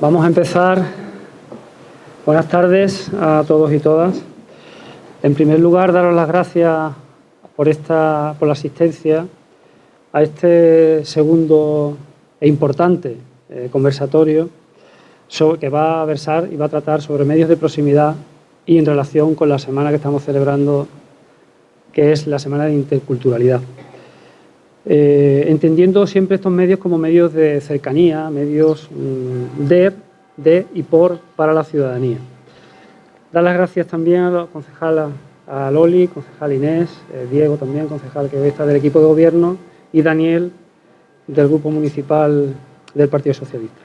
Vamos a empezar. Buenas tardes a todos y todas. En primer lugar, daros las gracias por la asistencia a este segundo e importante conversatorio que va a versar y va a tratar sobre medios de proximidad y en relación con la semana que estamos celebrando, que es la Semana de Interculturalidad. Entendiendo siempre estos medios como medios de cercanía, medios de y para la ciudadanía. Dar las gracias también a la concejala, a Loli, concejal Inés, Diego también, concejal que hoy está del equipo de gobierno, y Daniel, del Grupo Municipal del Partido Socialista.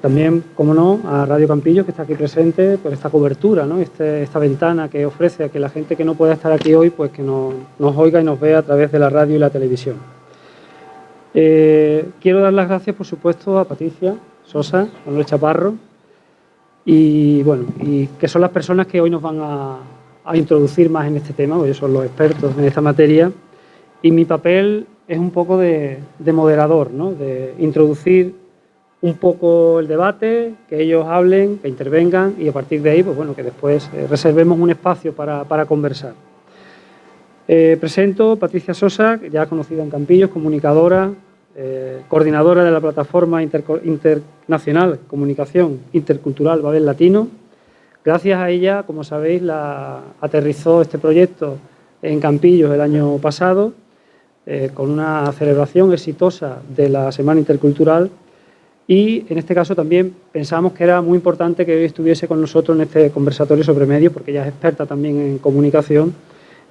También, como no, a Radio Campillos, que está aquí presente, por esta cobertura, ¿no? Esta ventana que ofrece a que la gente que no pueda estar aquí hoy, pues que nos oiga y nos vea a través de la radio y la televisión. Quiero dar las gracias, por supuesto, a Patricia Sosa, Manuel Chaparro, y bueno, y que son las personas que hoy nos van a introducir más en este tema, porque ellos son los expertos en esta materia, y mi papel es un poco de moderador, ¿no? De introducir un poco el debate, que ellos hablen, que intervengan y a partir de ahí, pues bueno, que después reservemos un espacio para conversar. Presento a Patricia Sosa, ya conocida en Campillos, comunicadora, coordinadora de la plataforma internacional Comunicación Intercultural Babel Latino. Gracias a ella, como sabéis, aterrizó este proyecto en Campillos el año pasado, con una celebración exitosa de la Semana Intercultural. Y en este caso también pensamos que era muy importante que hoy estuviese con nosotros en este conversatorio sobre medios, porque ella es experta también en comunicación.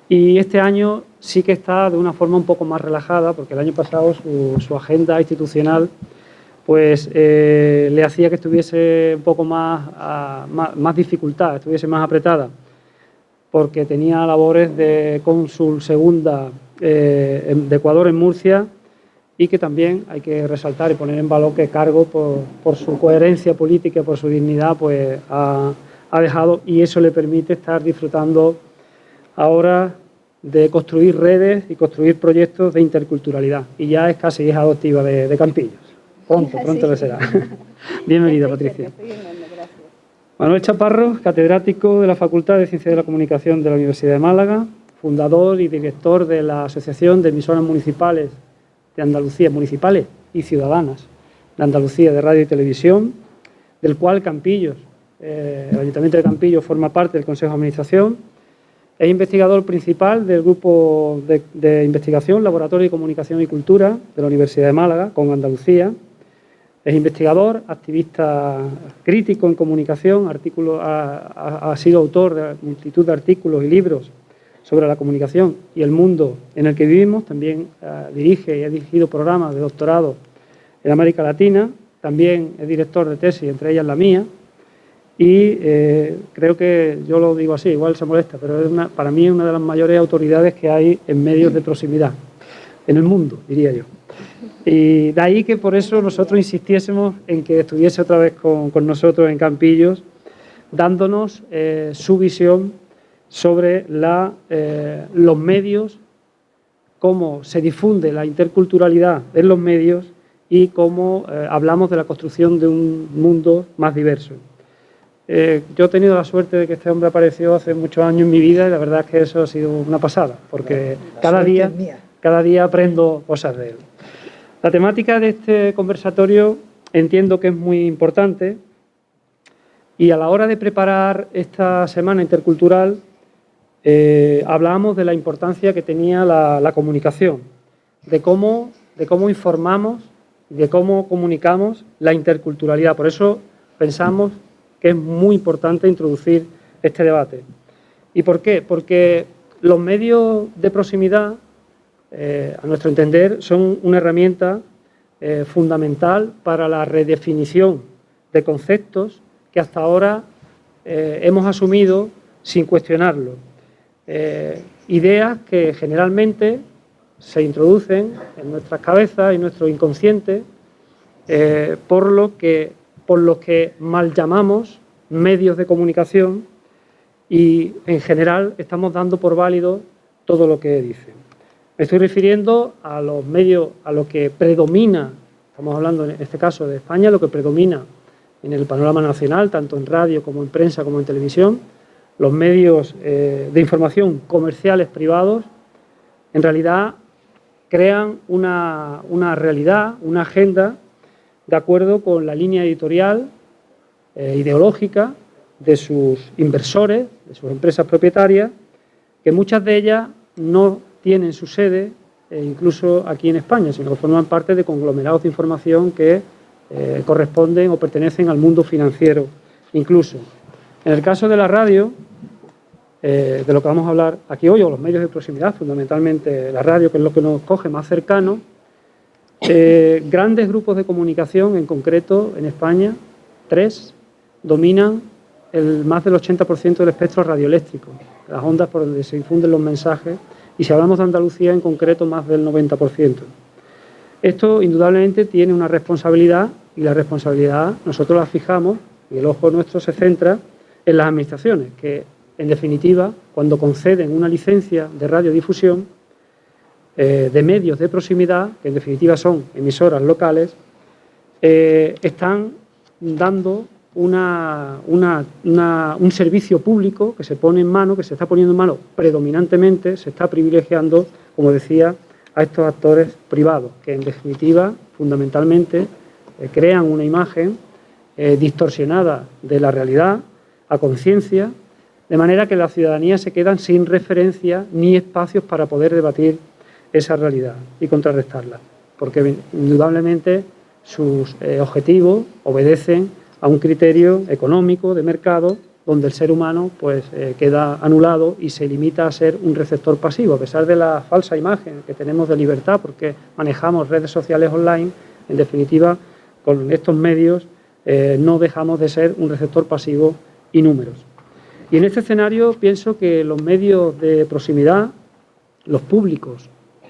Y este año sí que está de una forma un poco más relajada, porque el año pasado su agenda institucional pues le hacía que estuviese un poco más dificultad, estuviese más apretada, porque tenía labores de cónsul segunda de Ecuador en Murcia, y que también hay que resaltar y poner en valor que Cargo, por su coherencia política y por su dignidad, pues ha dejado, y eso le permite estar disfrutando ahora de construir redes y construir proyectos de interculturalidad. Y ya es casi hija adoptiva de Campillos. Pronto le será. Bienvenida, Patricia. Manuel Chaparro, catedrático de la Facultad de Ciencias de la Comunicación de la Universidad de Málaga, fundador y director de la Asociación de Emisoras Municipales de Andalucía, municipales y ciudadanas de Andalucía de Radio y Televisión, del cual Campillos, el Ayuntamiento de Campillos forma parte del Consejo de Administración. Es investigador principal del Grupo de Investigación, Laboratorio de Comunicación y Cultura de la Universidad de Málaga, con Andalucía. Es investigador, activista crítico en comunicación, ha sido autor de multitud de artículos y libros sobre la comunicación y el mundo en el que vivimos. También dirige y ha dirigido programas de doctorado en América Latina. También es director de tesis, entre ellas la mía. Y creo que, yo lo digo así, igual se molesta, pero para mí es una de las mayores autoridades que hay en medios de proximidad, en el mundo, diría yo. Y de ahí que por eso nosotros insistiésemos en que estuviese otra vez con nosotros en Campillos, dándonos su visión sobre los medios, cómo se difunde la interculturalidad en los medios y cómo hablamos de la construcción de un mundo más diverso. Yo he tenido la suerte de que este hombre apareció hace muchos años en mi vida y la verdad es que eso ha sido una pasada, porque cada día aprendo cosas de él. La temática de este conversatorio entiendo que es muy importante y a la hora de preparar esta Semana Intercultural hablábamos de la importancia que tenía la comunicación, de cómo informamos y de cómo comunicamos la interculturalidad. Por eso pensamos que es muy importante introducir este debate. ¿Y por qué? Porque los medios de proximidad, a nuestro entender, son una herramienta fundamental para la redefinición de conceptos que hasta ahora hemos asumido sin cuestionarlo. Ideas que generalmente se introducen en nuestras cabezas y nuestro inconsciente por lo que mal llamamos medios de comunicación, y en general estamos dando por válido todo lo que dicen. Me estoy refiriendo a los medios, a lo que predomina, estamos hablando en este caso de España, lo que predomina en el panorama nacional, tanto en radio como en prensa como en televisión. Los medios de información comerciales privados en realidad crean una realidad, una agenda de acuerdo con la línea editorial ideológica de sus inversores, de sus empresas propietarias, que muchas de ellas no tienen su sede incluso aquí en España, sino que forman parte de conglomerados de información que corresponden o pertenecen al mundo financiero incluso. En el caso de la radio, de lo que vamos a hablar aquí hoy, o los medios de proximidad, fundamentalmente la radio, que es lo que nos coge más cercano, grandes grupos de comunicación, en concreto en España, 3, dominan más del 80% del espectro radioeléctrico, las ondas por donde se difunden los mensajes, y si hablamos de Andalucía, en concreto, más del 90%. Esto, indudablemente, tiene una responsabilidad, y la responsabilidad nosotros la fijamos, y el ojo nuestro se centra en las administraciones, que, en definitiva, cuando conceden una licencia de radiodifusión de medios de proximidad, que en definitiva son emisoras locales, están dando un servicio público que se pone en mano, que se está poniendo en mano predominantemente, se está privilegiando, como decía, a estos actores privados, que en definitiva, fundamentalmente, crean una imagen distorsionada de la realidad a conciencia, de manera que la ciudadanía se quedan sin referencia ni espacios para poder debatir esa realidad y contrarrestarla, porque indudablemente sus objetivos obedecen a un criterio económico de mercado donde el ser humano pues queda anulado y se limita a ser un receptor pasivo, a pesar de la falsa imagen que tenemos de libertad porque manejamos redes sociales online. En definitiva, con estos medios no dejamos de ser un receptor pasivo y números. Y en este escenario pienso que los medios de proximidad, los públicos,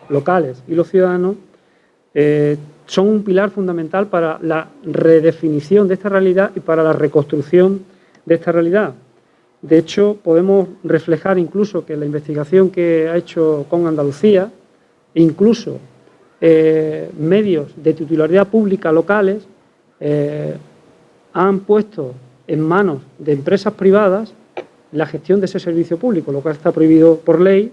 locales y los ciudadanos, son un pilar fundamental para la redefinición de esta realidad y para la reconstrucción de esta realidad. De hecho, podemos reflejar incluso que la investigación que ha hecho con Andalucía, incluso medios de titularidad pública locales, han puesto en manos de empresas privadas la gestión de ese servicio público, lo cual está prohibido por ley,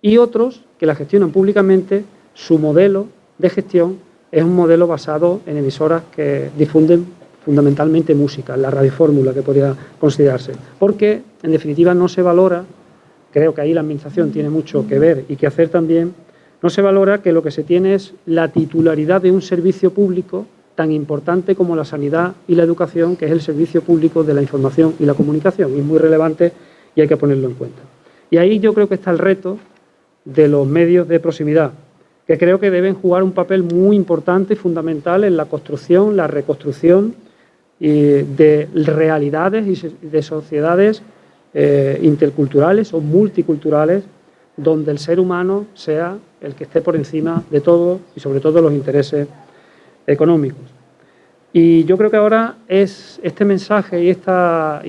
y otros que la gestionan públicamente. Su modelo de gestión es un modelo basado en emisoras que difunden fundamentalmente música, la radiofórmula que podría considerarse, porque en definitiva no se valora, creo que ahí la administración tiene mucho que ver y que hacer también, no se valora que lo que se tiene es la titularidad de un servicio público tan importante como la sanidad y la educación, que es el servicio público de la información y la comunicación, y es muy relevante y hay que ponerlo en cuenta. Y ahí yo creo que está el reto de los medios de proximidad, que creo que deben jugar un papel muy importante y fundamental en la construcción, la reconstrucción de realidades y de sociedades interculturales o multiculturales, donde el ser humano sea el que esté por encima de todo y sobre todo los intereses económicos. Y yo creo que ahora es este mensaje y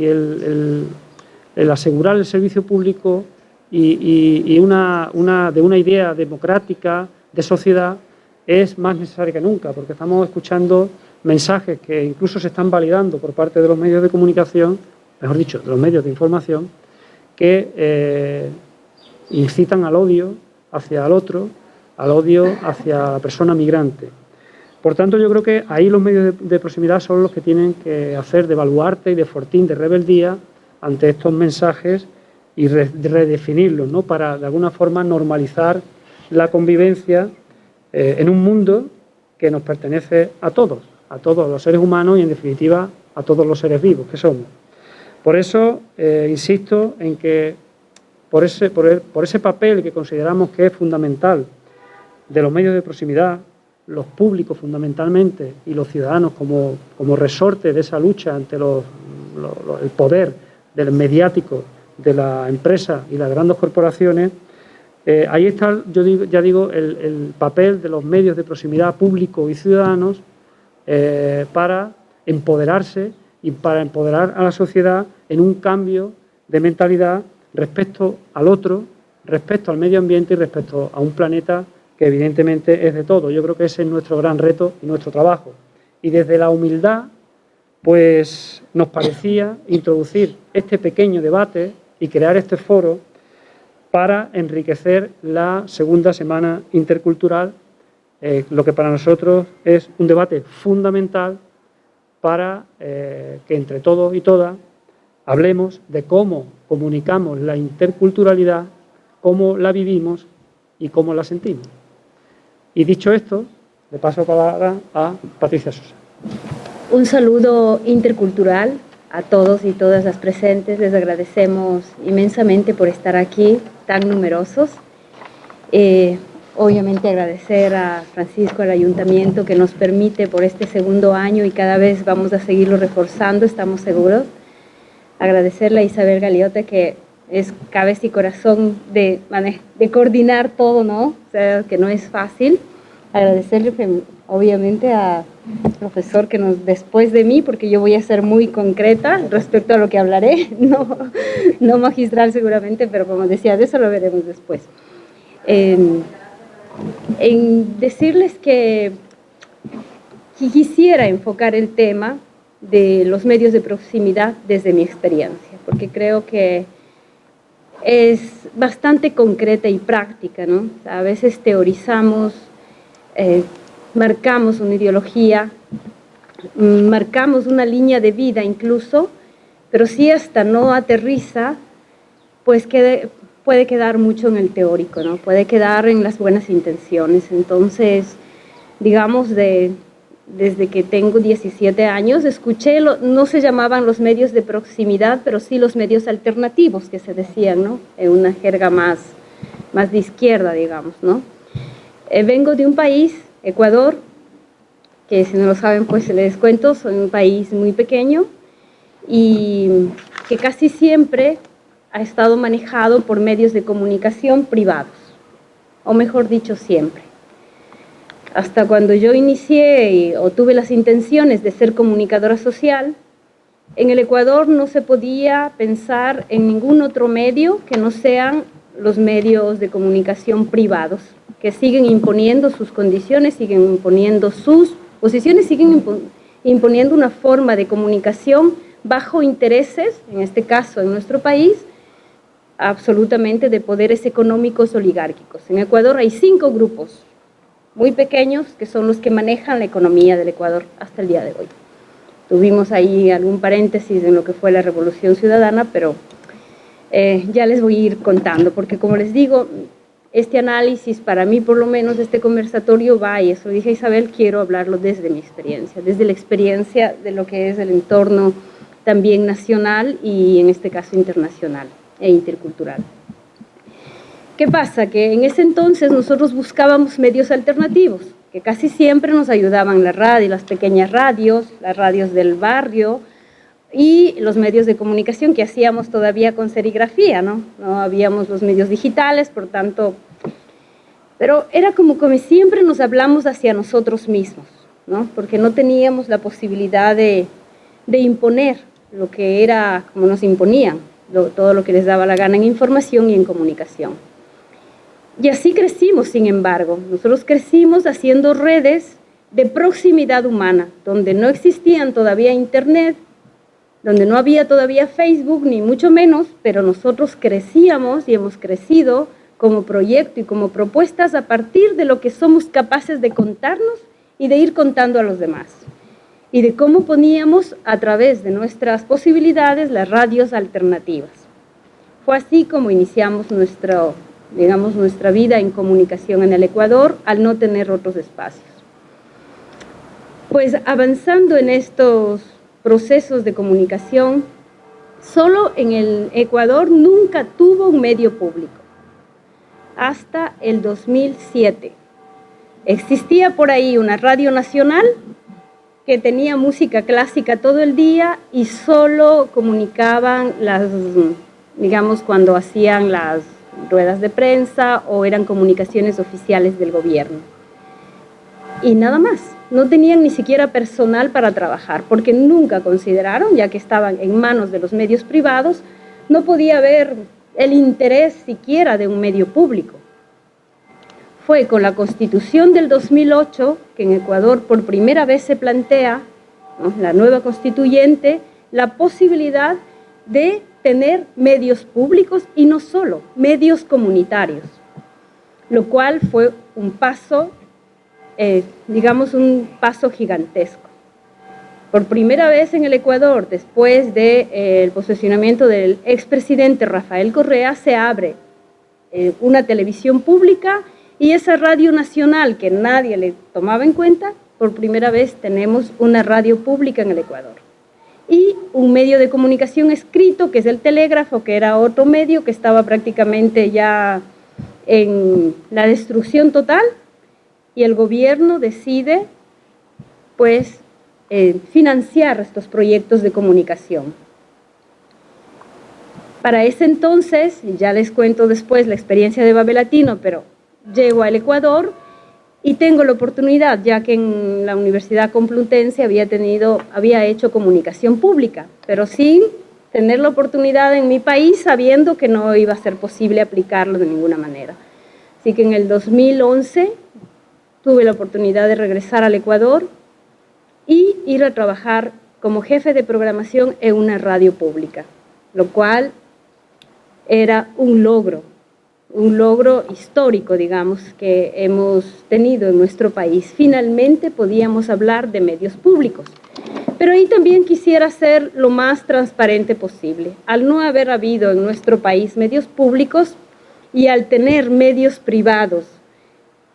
el asegurar el servicio público y de una idea democrática de sociedad es más necesaria que nunca, porque estamos escuchando mensajes que incluso se están validando por parte de los medios de comunicación, mejor dicho, de los medios de información, que incitan al odio hacia el otro, al odio hacia la persona migrante. Por tanto, yo creo que ahí los medios de proximidad son los que tienen que hacer de baluarte y de fortín de rebeldía ante estos mensajes y redefinirlos, ¿no?, para de alguna forma normalizar la convivencia en un mundo que nos pertenece a todos los seres humanos y en definitiva a todos los seres vivos que somos. Por eso insisto en que por ese papel que consideramos que es fundamental de los medios de proximidad, los públicos fundamentalmente y los ciudadanos como resorte de esa lucha ante el poder del mediático de la empresa y las grandes corporaciones, ahí está, el papel de los medios de proximidad públicos y ciudadanos para empoderarse y para empoderar a la sociedad en un cambio de mentalidad respecto al otro, respecto al medio ambiente y respecto a un planeta que evidentemente es de todo. Yo creo que ese es nuestro gran reto y nuestro trabajo. Y desde la humildad pues nos parecía introducir este pequeño debate y crear este foro para enriquecer la segunda semana intercultural, lo que para nosotros es un debate fundamental para que entre todos y todas hablemos de cómo comunicamos la interculturalidad, cómo la vivimos y cómo la sentimos. Y dicho esto, le paso la palabra a Patricia Sosa. Un saludo intercultural a todos y todas las presentes. Les agradecemos inmensamente por estar aquí, tan numerosos. Obviamente agradecer a Francisco, al Ayuntamiento, que nos permite por este segundo año y cada vez vamos a seguirlo reforzando, estamos seguros. Agradecerle a Isabel Galeote, que es cabeza y corazón de coordinar todo, ¿no? O sea, que no es fácil. Agradecerle obviamente al profesor que después de mí, porque yo voy a ser muy concreta respecto a lo que hablaré, no magistral seguramente, pero como decía, de eso lo veremos después. En decirles que quisiera enfocar el tema de los medios de proximidad desde mi experiencia, porque creo que es bastante concreta y práctica, ¿no? A veces teorizamos, marcamos una ideología, marcamos una línea de vida incluso, pero si esta no aterriza, pues puede quedar mucho en el teórico, ¿no? Puede quedar en las buenas intenciones. Entonces, digamos, desde que tengo 17 años, escuché, no se llamaban los medios de proximidad, pero sí los medios alternativos que se decían, ¿no? En una jerga más de izquierda, digamos, ¿no? Vengo de un país, Ecuador, que si no lo saben, pues les cuento, soy un país muy pequeño y que casi siempre ha estado manejado por medios de comunicación privados, o mejor dicho, siempre. Hasta cuando yo inicié o tuve las intenciones de ser comunicadora social, en el Ecuador no se podía pensar en ningún otro medio que no sean los medios de comunicación privados, que siguen imponiendo sus condiciones, siguen imponiendo sus posiciones, siguen imponiendo una forma de comunicación bajo intereses, en este caso en nuestro país, absolutamente de poderes económicos oligárquicos. En Ecuador hay 5 grupos muy pequeños que son los que manejan la economía del Ecuador hasta el día de hoy. Tuvimos ahí algún paréntesis en lo que fue la Revolución Ciudadana, pero ya les voy a ir contando, porque como les digo, este análisis, para mí por lo menos, este conversatorio va, y eso dije a Isabel, quiero hablarlo desde mi experiencia, desde la experiencia de lo que es el entorno también nacional y en este caso internacional e intercultural. ¿Qué pasa? Que en ese entonces nosotros buscábamos medios alternativos, que casi siempre nos ayudaban la radio, las pequeñas radios, las radios del barrio, y los medios de comunicación que hacíamos todavía con serigrafía, ¿no? No habíamos los medios digitales, por tanto, pero era como siempre nos hablamos hacia nosotros mismos, ¿no? Porque no teníamos la posibilidad de imponer lo que era como nos imponían, todo lo que les daba la gana en información y en comunicación. Y así crecimos, sin embargo, nosotros crecimos haciendo redes de proximidad humana, donde no existían todavía internet, donde no había todavía Facebook, ni mucho menos, pero nosotros crecíamos y hemos crecido como proyecto y como propuestas a partir de lo que somos capaces de contarnos y de ir contando a los demás. Y de cómo poníamos a través de nuestras posibilidades las radios alternativas. Fue así como iniciamos nuestra vida en comunicación en el Ecuador al no tener otros espacios. Pues avanzando en estos procesos de comunicación, solo en el Ecuador nunca tuvo un medio público, hasta el 2007. Existía por ahí una radio nacional que tenía música clásica todo el día y solo comunicaban cuando hacían las ruedas de prensa o eran comunicaciones oficiales del gobierno. Y nada más. No tenían ni siquiera personal para trabajar, porque nunca consideraron, ya que estaban en manos de los medios privados, no podía haber el interés siquiera de un medio público. Fue con la Constitución del 2008 que en Ecuador por primera vez se plantea ¿no?, la nueva constituyente, la posibilidad de tener medios públicos y no solo, medios comunitarios, lo cual fue un paso, digamos, un paso gigantesco. Por primera vez en el Ecuador, después del posesionamiento del expresidente Rafael Correa, se abre una televisión pública y esa radio nacional que nadie le tomaba en cuenta, por primera vez tenemos una radio pública en el Ecuador. Y un medio de comunicación escrito, que es el telégrafo, que era otro medio que estaba prácticamente ya en la destrucción total, y el gobierno decide, pues, financiar estos proyectos de comunicación. Para ese entonces, ya les cuento después la experiencia de Babel Latino, pero llego al Ecuador y tengo la oportunidad, ya que en la Universidad Complutense había hecho comunicación pública, pero sin tener la oportunidad en mi país, sabiendo que no iba a ser posible aplicarlo de ninguna manera. Así que en el 2011 tuve la oportunidad de regresar al Ecuador y ir a trabajar como jefe de programación en una radio pública, lo cual era un logro histórico, digamos, que hemos tenido en nuestro país. Finalmente podíamos hablar de medios públicos. Pero ahí también quisiera ser lo más transparente posible. Al no haber habido en nuestro país medios públicos y al tener medios privados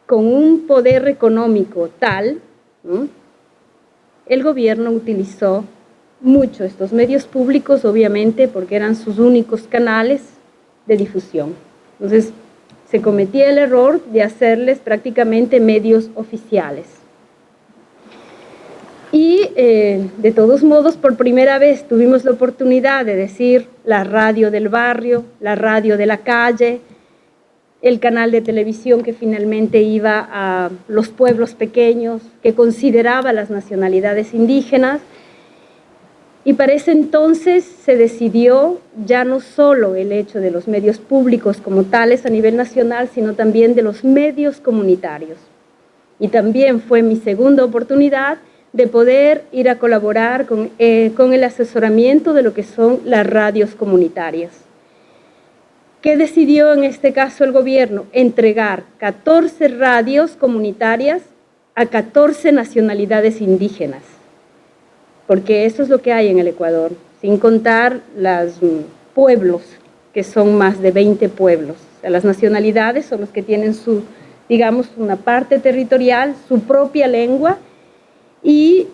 con un poder económico tal, ¿no?, el gobierno utilizó mucho estos medios públicos, obviamente, porque eran sus únicos canales de difusión. Entonces, se cometía el error de hacerles prácticamente medios oficiales. Y, de todos modos, por primera vez tuvimos la oportunidad de decir la radio del barrio, la radio de la calle, el canal de televisión que finalmente iba a los pueblos pequeños, que consideraba las nacionalidades indígenas. Y para ese entonces se decidió ya no solo el hecho de los medios públicos como tales a nivel nacional, sino también de los medios comunitarios. Y también fue mi segunda oportunidad de poder ir a colaborar con el asesoramiento de lo que son las radios comunitarias. ¿Qué decidió en este caso el gobierno? Entregar 14 radios comunitarias a 14 nacionalidades indígenas, porque eso es lo que hay en el Ecuador, sin contar los pueblos, que son más de 20 pueblos. O sea, las nacionalidades son los que tienen su, digamos, una parte territorial, su propia lengua, y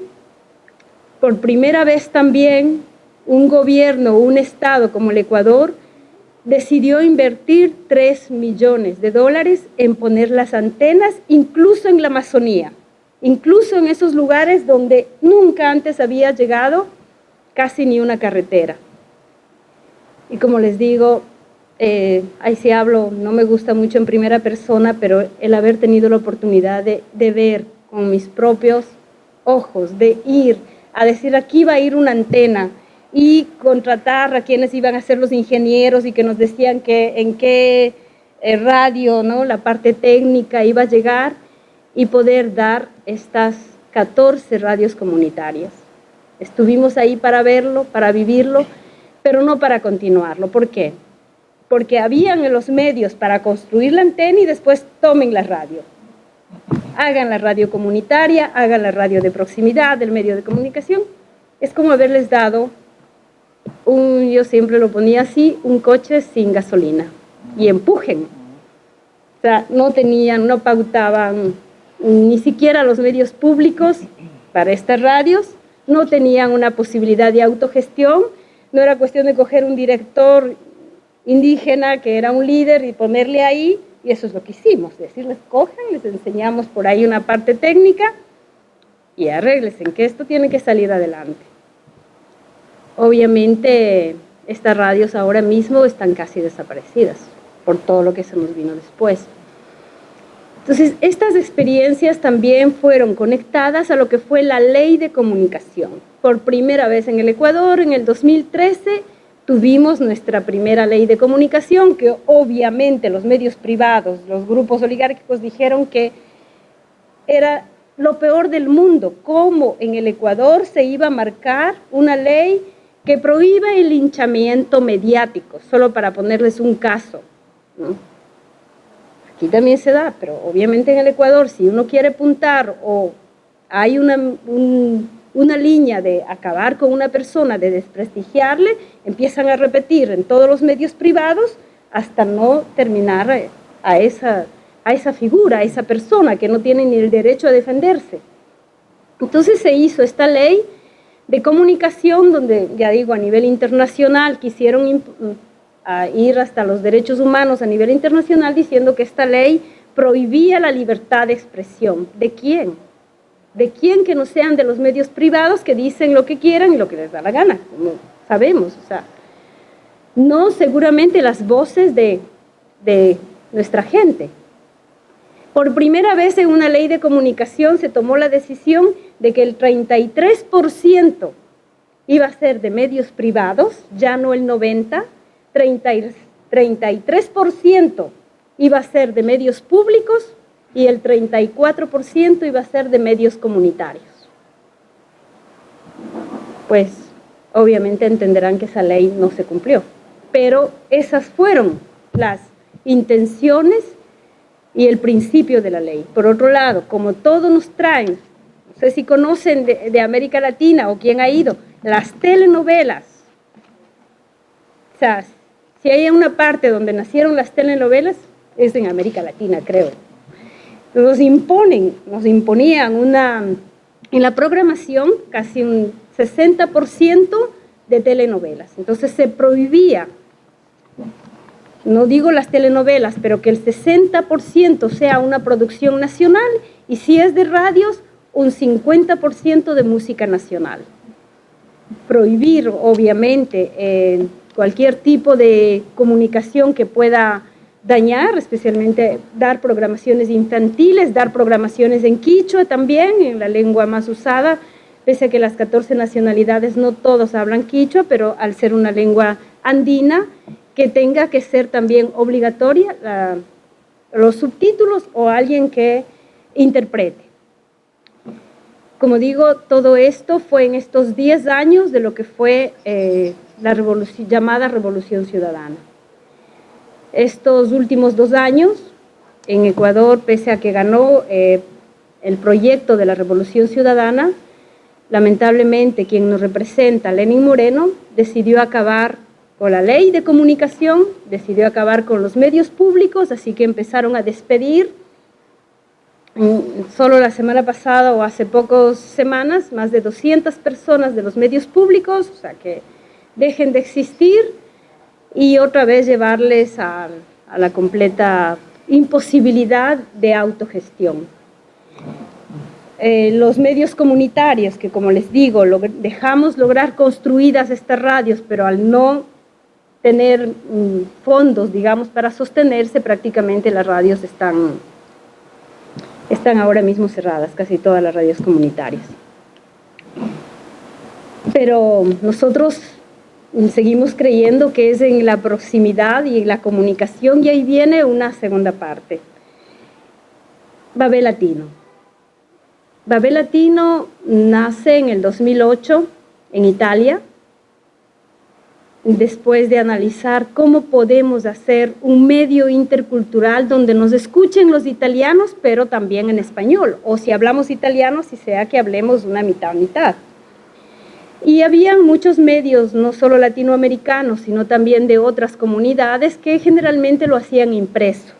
por primera vez también un gobierno, un estado como el Ecuador, decidió invertir $3 millones en poner las antenas, incluso en la Amazonía, incluso en esos lugares donde nunca antes había llegado casi ni una carretera. Y como les digo, ahí sí hablo, no me gusta mucho en primera persona, pero el haber tenido la oportunidad de ver con mis propios ojos, de ir a decir, aquí va a ir una antena, y contratar a quienes iban a ser los ingenieros y que nos decían que en qué radio, ¿no?, la parte técnica iba a llegar, y poder dar estas 14 radios comunitarias. Estuvimos ahí para verlo, para vivirlo, pero no para continuarlo. ¿Por qué? Porque habían los medios para construir la antena y después tomen la radio. Hagan la radio comunitaria, hagan la radio de proximidad, el medio de comunicación. Es como haberles dado yo siempre lo ponía así, un coche sin gasolina, y empujen. O sea, no pautaban ni siquiera los medios públicos para estas radios, no tenían una posibilidad de autogestión, no era cuestión de coger un director indígena que era un líder y ponerle ahí, y eso es lo que hicimos, decirles, cojan, les enseñamos por ahí una parte técnica y arréglense, que esto tiene que salir adelante. Obviamente, estas radios ahora mismo están casi desaparecidas por todo lo que se nos vino después. Entonces, estas experiencias también fueron conectadas a lo que fue la ley de comunicación. Por primera vez en el Ecuador, en el 2013, tuvimos nuestra primera ley de comunicación, que obviamente los medios privados, los grupos oligárquicos dijeron que era lo peor del mundo, cómo en el Ecuador se iba a marcar una ley que prohíbe el linchamiento mediático, solo para ponerles un caso, ¿no? Aquí también se da, pero obviamente en el Ecuador, si uno quiere apuntar o hay una línea de acabar con una persona, de desprestigiarle, empiezan a repetir en todos los medios privados hasta no terminar a esa figura, a esa persona que no tiene ni el derecho a defenderse. Entonces se hizo esta ley de comunicación donde, ya digo, a nivel internacional quisieron ir hasta los derechos humanos a nivel internacional diciendo que esta ley prohibía la libertad de expresión. ¿De quién? ¿De quién que no sean de los medios privados que dicen lo que quieran y lo que les da la gana? Como sabemos, o sea, no seguramente las voces de nuestra gente. Por primera vez en una ley de comunicación se tomó la decisión de que el 33% iba a ser de medios privados, ya no el 90%, 33% iba a ser de medios públicos y el 34% iba a ser de medios comunitarios. Pues obviamente entenderán que esa ley no se cumplió, pero esas fueron las intenciones y el principio de la ley. Por otro lado, como todos nos traen, no sé si conocen de América Latina o quién ha ido, las telenovelas. O sea, si hay una parte donde nacieron las telenovelas, es en América Latina, creo. Nos imponían en la programación casi un 60% de telenovelas. Entonces se prohibía, no digo las telenovelas, pero que el 60% sea una producción nacional y si es de radios, un 50% de música nacional. Prohibir, obviamente, cualquier tipo de comunicación que pueda dañar, especialmente dar programaciones infantiles, dar programaciones en quichua también, en la lengua más usada, pese a que las 14 nacionalidades no todos hablan quichua, pero al ser una lengua andina, que tenga que ser también obligatoria los subtítulos o alguien que interprete. Como digo, todo esto fue en estos 10 años de lo que fue la llamada Revolución Ciudadana. Estos últimos 2 años, en Ecuador, pese a que ganó el proyecto de la Revolución Ciudadana, lamentablemente quien nos representa, Lenín Moreno, decidió acabar con la ley de comunicación, decidió acabar con los medios públicos, así que empezaron a despedir. Solo la semana pasada o hace pocas semanas, más de 200 personas de los medios públicos, o sea, que dejen de existir y otra vez llevarles a la completa imposibilidad de autogestión. Los medios comunitarios, que como les digo, dejamos lograr construidas estas radios, pero al no tener fondos, digamos, para sostenerse, prácticamente las radios están ahora mismo cerradas, casi todas las radios comunitarias. Pero nosotros seguimos creyendo que es en la proximidad y en la comunicación, y ahí viene una segunda parte. Babel Latino. Babel Latino nace en el 2008 en Italia, después de analizar cómo podemos hacer un medio intercultural donde nos escuchen los italianos, pero también en español, o si hablamos italiano, si sea que hablemos una mitad. Y habían muchos medios, no solo latinoamericanos, sino también de otras comunidades que generalmente lo hacían impreso,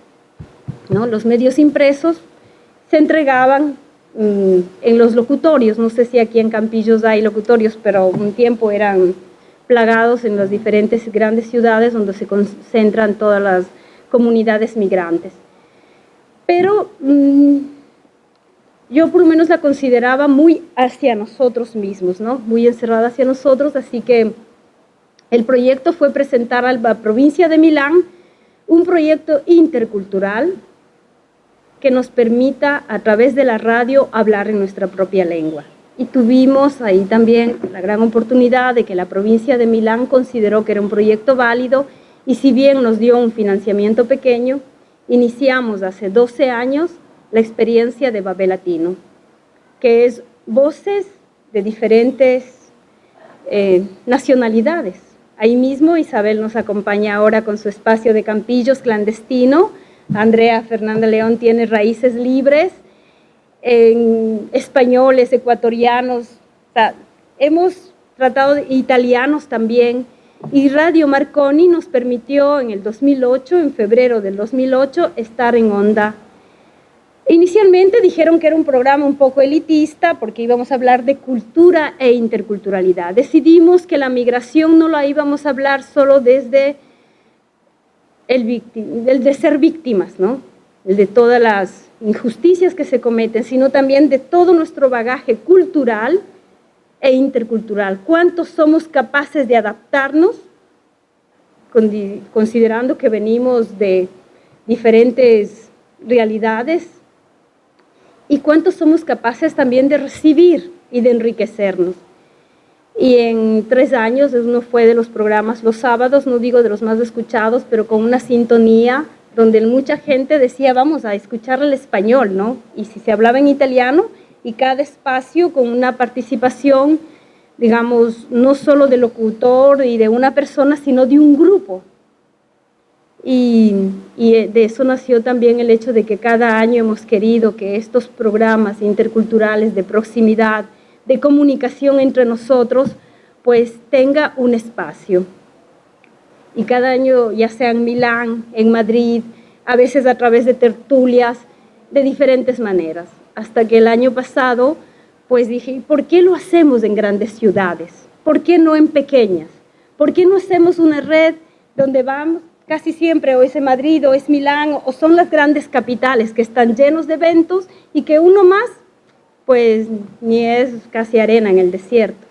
¿no? Los medios impresos se entregaban en los locutorios, no sé si aquí en Campillos hay locutorios, pero un tiempo eran plagados en las diferentes grandes ciudades donde se concentran todas las comunidades migrantes. Pero yo por lo menos la consideraba muy hacia nosotros mismos, ¿no? Muy encerrada hacia nosotros, así que el proyecto fue presentar a la provincia de Milán un proyecto intercultural que nos permita a través de la radio hablar en nuestra propia lengua. Y tuvimos ahí también la gran oportunidad de que la provincia de Milán consideró que era un proyecto válido y si bien nos dio un financiamiento pequeño, iniciamos hace 12 años la experiencia de Babel Latino. que es voces de diferentes nacionalidades. Ahí mismo Isabel nos acompaña ahora con su espacio de Campillos clandestino. Andrea Fernanda León tiene Raíces Libres, en españoles, ecuatorianos, o sea, hemos tratado de italianos también, y Radio Marconi nos permitió en el 2008, en febrero del 2008, estar en Onda. Inicialmente dijeron que era un programa un poco elitista porque íbamos a hablar de cultura e interculturalidad. Decidimos que la migración no la íbamos a hablar solo desde el de ser víctimas, ¿no? El de todas las injusticias que se cometen, sino también de todo nuestro bagaje cultural e intercultural. ¿Cuántos somos capaces de adaptarnos, considerando que venimos de diferentes realidades? ¿Y cuántos somos capaces también de recibir y de enriquecernos? Y en 3 años, uno fue de los programas los sábados, no digo de los más escuchados, pero con una sintonía donde mucha gente decía, vamos a escuchar el español, ¿no? Y si se hablaba en italiano, y cada espacio con una participación, digamos, no solo del locutor y de una persona, sino de un grupo. Y de eso nació también el hecho de que cada año hemos querido que estos programas interculturales de proximidad, de comunicación entre nosotros, pues tenga un espacio. Y cada año, ya sea en Milán, en Madrid, a veces a través de tertulias, de diferentes maneras. Hasta que el año pasado, pues dije, ¿por qué lo hacemos en grandes ciudades? ¿Por qué no en pequeñas? ¿Por qué no hacemos una red donde vamos? Casi siempre o es en Madrid o es Milán o son las grandes capitales que están llenos de eventos y que uno más, pues ni es casi arena en el desierto.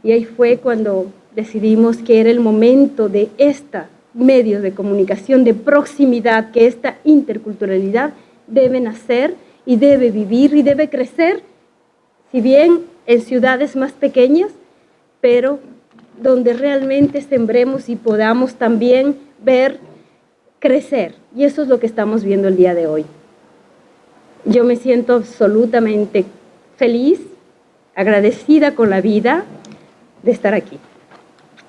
Y ahí fue cuando decidimos que era el momento de estos medios de comunicación de proximidad, que esta interculturalidad debe nacer y debe vivir y debe crecer, si bien en ciudades más pequeñas, pero donde realmente sembremos y podamos también ver crecer. Y eso es lo que estamos viendo el día de hoy. Yo me siento absolutamente feliz, agradecida con la vida de estar aquí.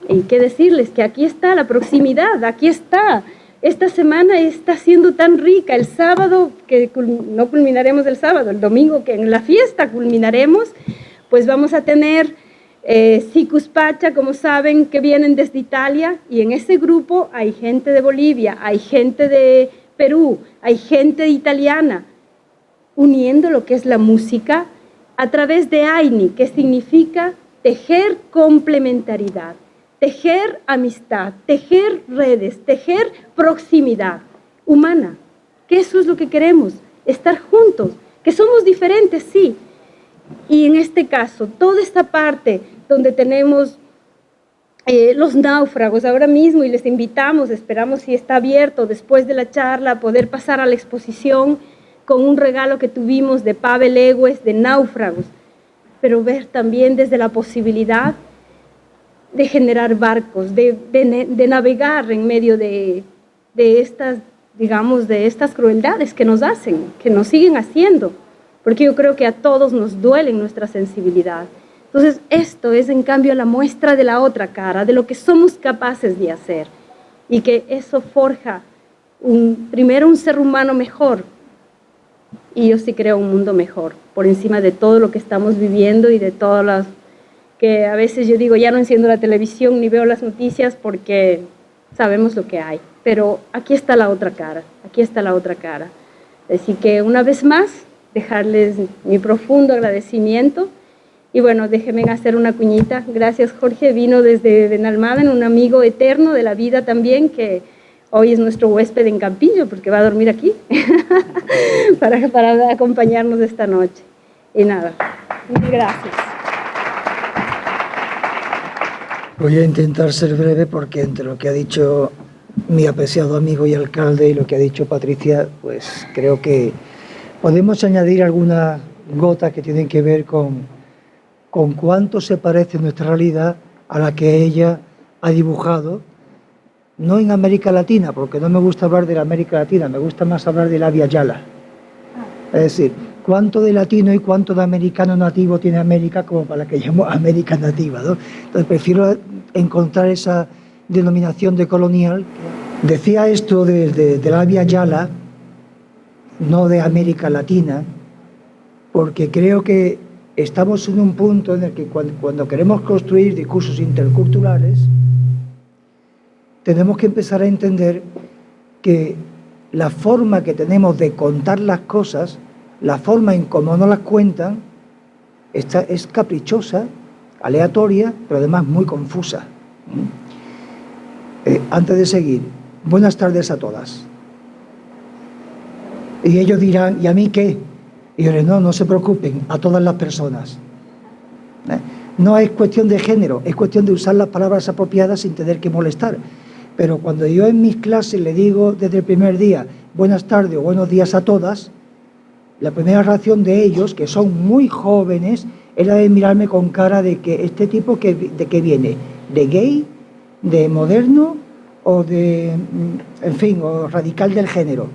Y qué decirles, que aquí está la proximidad, aquí está. Esta semana está siendo tan rica. El sábado, que no culminaremos el sábado, el domingo, que en la fiesta culminaremos, pues vamos a tener Sicus Pacha, como saben, que vienen desde Italia, y en ese grupo hay gente de Bolivia, hay gente de Perú, hay gente italiana, uniendo lo que es la música a través de AINI, que significa tejer complementariedad, tejer amistad, tejer redes, tejer proximidad humana, que eso es lo que queremos, estar juntos, que somos diferentes, sí. Y en este caso, toda esta parte donde tenemos los náufragos ahora mismo, y les invitamos, esperamos si está abierto después de la charla, a poder pasar a la exposición con un regalo que tuvimos de Pavel Egues de náufragos, pero ver también desde la posibilidad de generar barcos, de navegar en medio de estas, digamos, de estas crueldades que nos hacen, que nos siguen haciendo, porque yo creo que a todos nos duele nuestra sensibilidad. Entonces, esto es en cambio la muestra de la otra cara, de lo que somos capaces de hacer, y que eso forja primero un ser humano mejor, y yo sí creo un mundo mejor, por encima de todo lo que estamos viviendo y de todas las que a veces yo digo, ya no enciendo la televisión ni veo las noticias porque sabemos lo que hay, pero aquí está la otra cara, aquí está la otra cara. Así que una vez más, dejarles mi profundo agradecimiento. Y bueno, déjenme hacer una cuñita. Gracias, Jorge. Vino desde Benalmádena, un amigo eterno de la vida también, que hoy es nuestro huésped en Campillo, porque va a dormir aquí, para acompañarnos esta noche. Y nada, muchas gracias. Voy a intentar ser breve porque entre lo que ha dicho mi apreciado amigo y alcalde y lo que ha dicho Patricia, pues creo que podemos añadir algunas gotas que tienen que ver con cuánto se parece nuestra realidad a la que ella ha dibujado, no en América Latina, porque no me gusta hablar de la América Latina, me gusta más hablar de la Via Yala. Es decir, cuánto de latino y cuánto de americano nativo tiene América como para que llamo América nativa, ¿no? Entonces prefiero encontrar esa denominación de colonial. Decía esto de la Via Yala, no de América Latina, porque creo que estamos en un punto en el que cuando queremos construir discursos interculturales, tenemos que empezar a entender que la forma que tenemos de contar las cosas, la forma en cómo nos las cuentan, es caprichosa, aleatoria, pero además muy confusa. Antes de seguir, buenas tardes a todas. Y ellos dirán, ¿y a mí qué? Y yo les digo, no se preocupen, a todas las personas. No es cuestión de género, es cuestión de usar las palabras apropiadas sin tener que molestar. Pero cuando yo en mis clases le digo desde el primer día, buenas tardes o buenos días a todas, la primera reacción de ellos, que son muy jóvenes, era de mirarme con cara de que este tipo de qué viene, de gay, de moderno o de, en fin, o radical del género.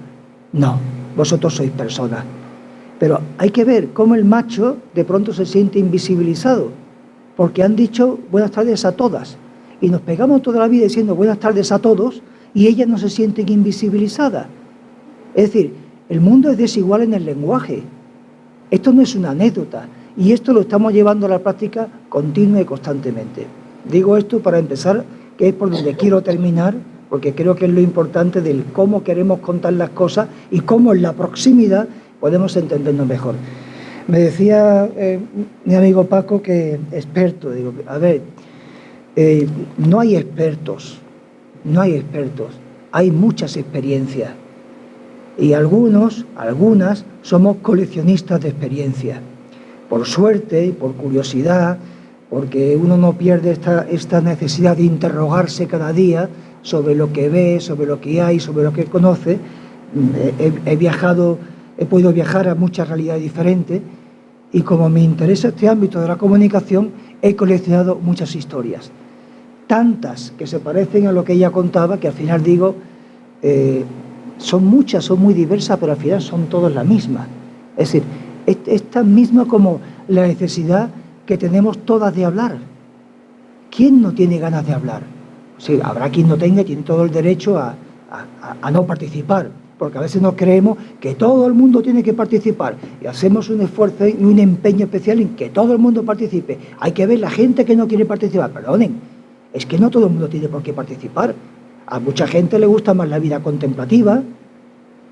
No, vosotros sois personas. Pero hay que ver cómo el macho de pronto se siente invisibilizado, porque han dicho buenas tardes a todas, y nos pegamos toda la vida diciendo buenas tardes a todos, y ellas no se sienten invisibilizadas. Es decir, el mundo es desigual en el lenguaje. Esto no es una anécdota, y esto lo estamos llevando a la práctica continua y constantemente. Digo esto para empezar, que es por donde quiero terminar, porque creo que es lo importante del cómo queremos contar las cosas y cómo en la proximidad podemos entendernos mejor. Me decía mi amigo Paco que experto, digo, a ver, no hay expertos, hay muchas experiencias y algunas somos coleccionistas de experiencias, por suerte y por curiosidad, porque uno no pierde esta necesidad de interrogarse cada día sobre lo que ve, sobre lo que hay, sobre lo que conoce. He podido viajar a muchas realidades diferentes y como me interesa este ámbito de la comunicación, he coleccionado muchas historias. Tantas que se parecen a lo que ella contaba, que al final digo, son muchas, son muy diversas, pero al final son todas la misma. Es decir, es tan misma como la necesidad que tenemos todas de hablar. ¿Quién no tiene ganas de hablar? Sí, habrá quien no tenga, tiene todo el derecho a no participar, porque a veces nos creemos que todo el mundo tiene que participar y hacemos un esfuerzo y un empeño especial en que todo el mundo participe. Hay que ver la gente que no quiere participar. Perdonen, es que no todo el mundo tiene por qué participar. A mucha gente le gusta más la vida contemplativa,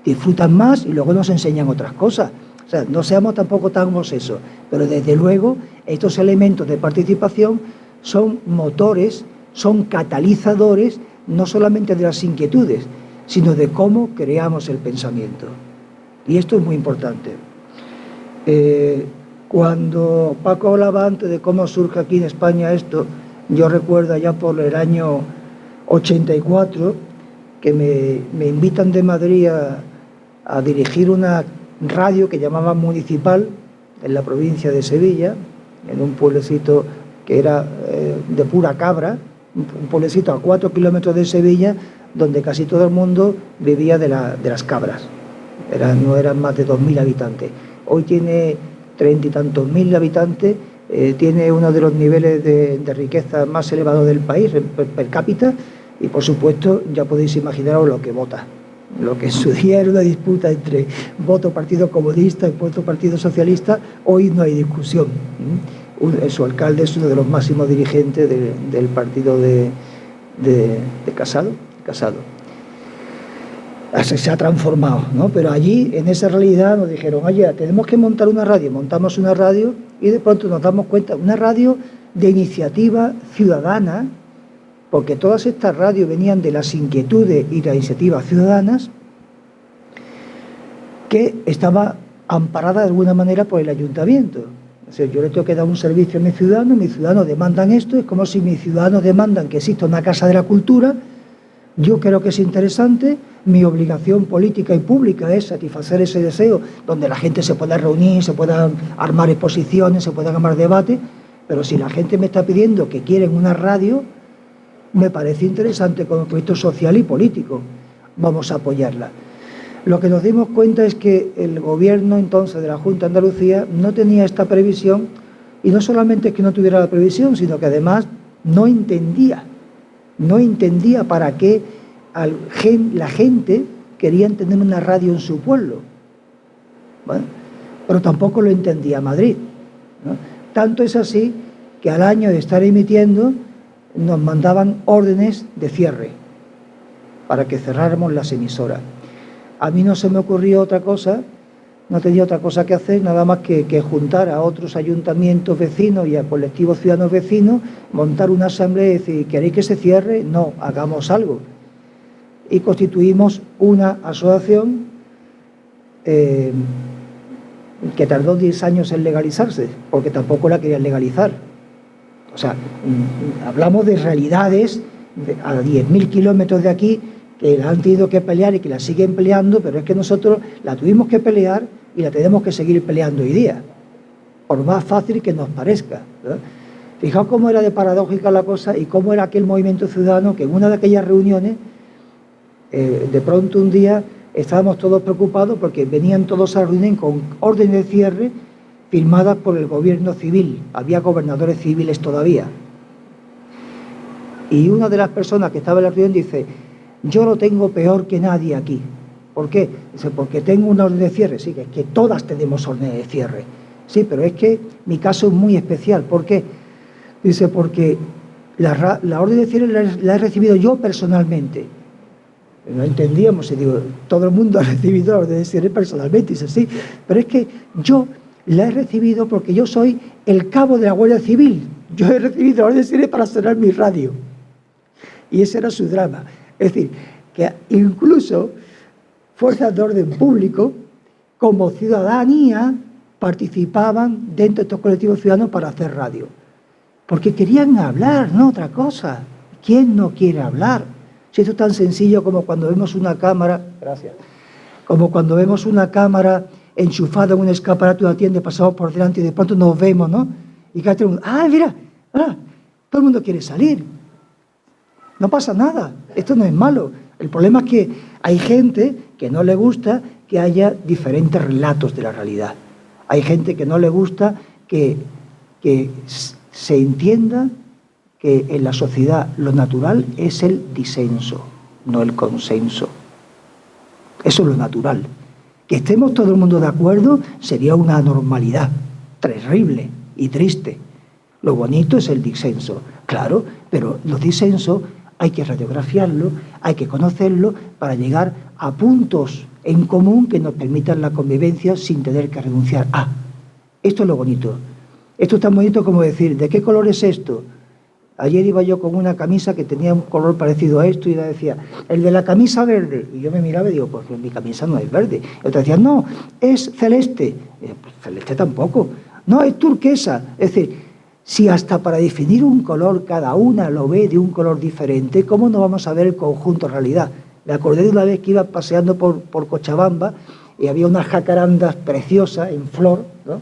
disfrutan más y luego nos enseñan otras cosas. O sea, no seamos tampoco tan obsesos, pero desde luego estos elementos de participación son motores, son catalizadores no solamente de las inquietudes, sino de cómo creamos el pensamiento. Y esto es muy importante. Cuando Paco hablaba antes de cómo surge aquí en España esto, yo recuerdo allá por el año 84 que me invitan de Madrid a dirigir una radio que llamaban Municipal en la provincia de Sevilla, en un pueblecito que era de pura cabra, un pueblecito a 4 kilómetros de Sevilla, donde casi todo el mundo vivía de las cabras. No eran más de 2.000 habitantes. Hoy tiene 30 y tantos mil habitantes, tiene uno de los niveles de riqueza más elevados del país per cápita, y por supuesto ya podéis imaginaros lo que vota. Lo que en su día era una disputa entre voto Partido Comunista y voto Partido Socialista, hoy no hay discusión. Su alcalde es uno de los máximos dirigentes del partido de Casado. Se ha transformado, ¿no? Pero allí, en esa realidad, nos dijeron, oye, tenemos que montar una radio. Montamos una radio y de pronto nos damos cuenta, una radio de iniciativa ciudadana, porque todas estas radios venían de las inquietudes y las iniciativas ciudadanas, que estaba amparada de alguna manera por el ayuntamiento. O sea, yo le tengo que dar un servicio a mis ciudadanos demandan esto, es como si mis ciudadanos demandan que exista una casa de la cultura. Yo creo que es interesante, mi obligación política y pública es satisfacer ese deseo, donde la gente se pueda reunir, se puedan armar exposiciones, se puedan armar debates, pero si la gente me está pidiendo que quieren una radio, me parece interesante como proyecto social y político, vamos a apoyarla. Lo que nos dimos cuenta es que el gobierno entonces de la Junta de Andalucía no tenía esta previsión, y no solamente es que no tuviera la previsión, sino que además no entendía para qué la gente quería tener una radio en su pueblo. Bueno, pero tampoco lo entendía Madrid, ¿no? Tanto es así que al año de estar emitiendo nos mandaban órdenes de cierre para que cerráramos las emisoras. A mí no se me ocurrió otra cosa, no tenía otra cosa que hacer, nada más que juntar a otros ayuntamientos vecinos y a colectivos ciudadanos vecinos, montar una asamblea y decir, ¿queréis que se cierre? No, hagamos algo. Y constituimos una asociación que tardó 10 años en legalizarse, porque tampoco la querían legalizar. O sea, hablamos de realidades a 10.000 kilómetros de aquí, que la han tenido que pelear y que la siguen peleando, pero es que nosotros la tuvimos que pelear y la tenemos que seguir peleando hoy día, por más fácil que nos parezca, ¿verdad? Fijaos cómo era de paradójica la cosa y cómo era aquel movimiento ciudadano que en una de aquellas reuniones, de pronto un día estábamos todos preocupados porque venían todos a la reunión con órdenes de cierre firmadas por el gobierno civil, había gobernadores civiles todavía. Y una de las personas que estaba en la reunión dice, yo lo tengo peor que nadie aquí. ¿Por qué? Dice, porque tengo una orden de cierre. Sí, que es que todas tenemos órdenes de cierre. Sí, pero es que mi caso es muy especial. ¿Por qué? Dice, porque la orden de cierre la he recibido yo personalmente. No entendíamos, y digo, todo el mundo ha recibido la orden de cierre personalmente. Dice, sí, pero es que yo la he recibido porque yo soy el cabo de la Guardia Civil. Yo he recibido la orden de cierre para cerrar mi radio. Y ese era su drama. Es decir, que incluso fuerzas de orden público, como ciudadanía, participaban dentro de estos colectivos ciudadanos para hacer radio. Porque querían hablar, no otra cosa. ¿Quién no quiere hablar? Si esto es tan sencillo como cuando vemos una cámara, gracias, como cuando vemos una cámara enchufada en un escaparate de una tienda, pasamos por delante y de pronto nos vemos, ¿no? Y cada uno, mira, todo el mundo quiere salir. No pasa nada, esto no es malo. El problema es que hay gente que no le gusta que haya diferentes relatos de la realidad. Hay gente que no le gusta que se entienda que en la sociedad lo natural es el disenso, no el consenso. Eso es lo natural. Que estemos todo el mundo de acuerdo sería una anormalidad terrible y triste. Lo bonito es el disenso, claro, pero los disensos hay que radiografiarlo, hay que conocerlo para llegar a puntos en común que nos permitan la convivencia sin tener que renunciar a. Esto es lo bonito. Esto es tan bonito como decir, ¿de qué color es esto? Ayer iba yo con una camisa que tenía un color parecido a esto y ella decía, el de la camisa verde. Y yo me miraba y digo, pues mi camisa no es verde. Y otra decía, no, es celeste. Y yo, pues celeste tampoco. No, es turquesa. Es decir, si hasta para definir un color cada una lo ve de un color diferente, ¿cómo no vamos a ver el conjunto en realidad? Me acordé de una vez que iba paseando por Cochabamba y había unas jacarandas preciosas en flor, ¿no?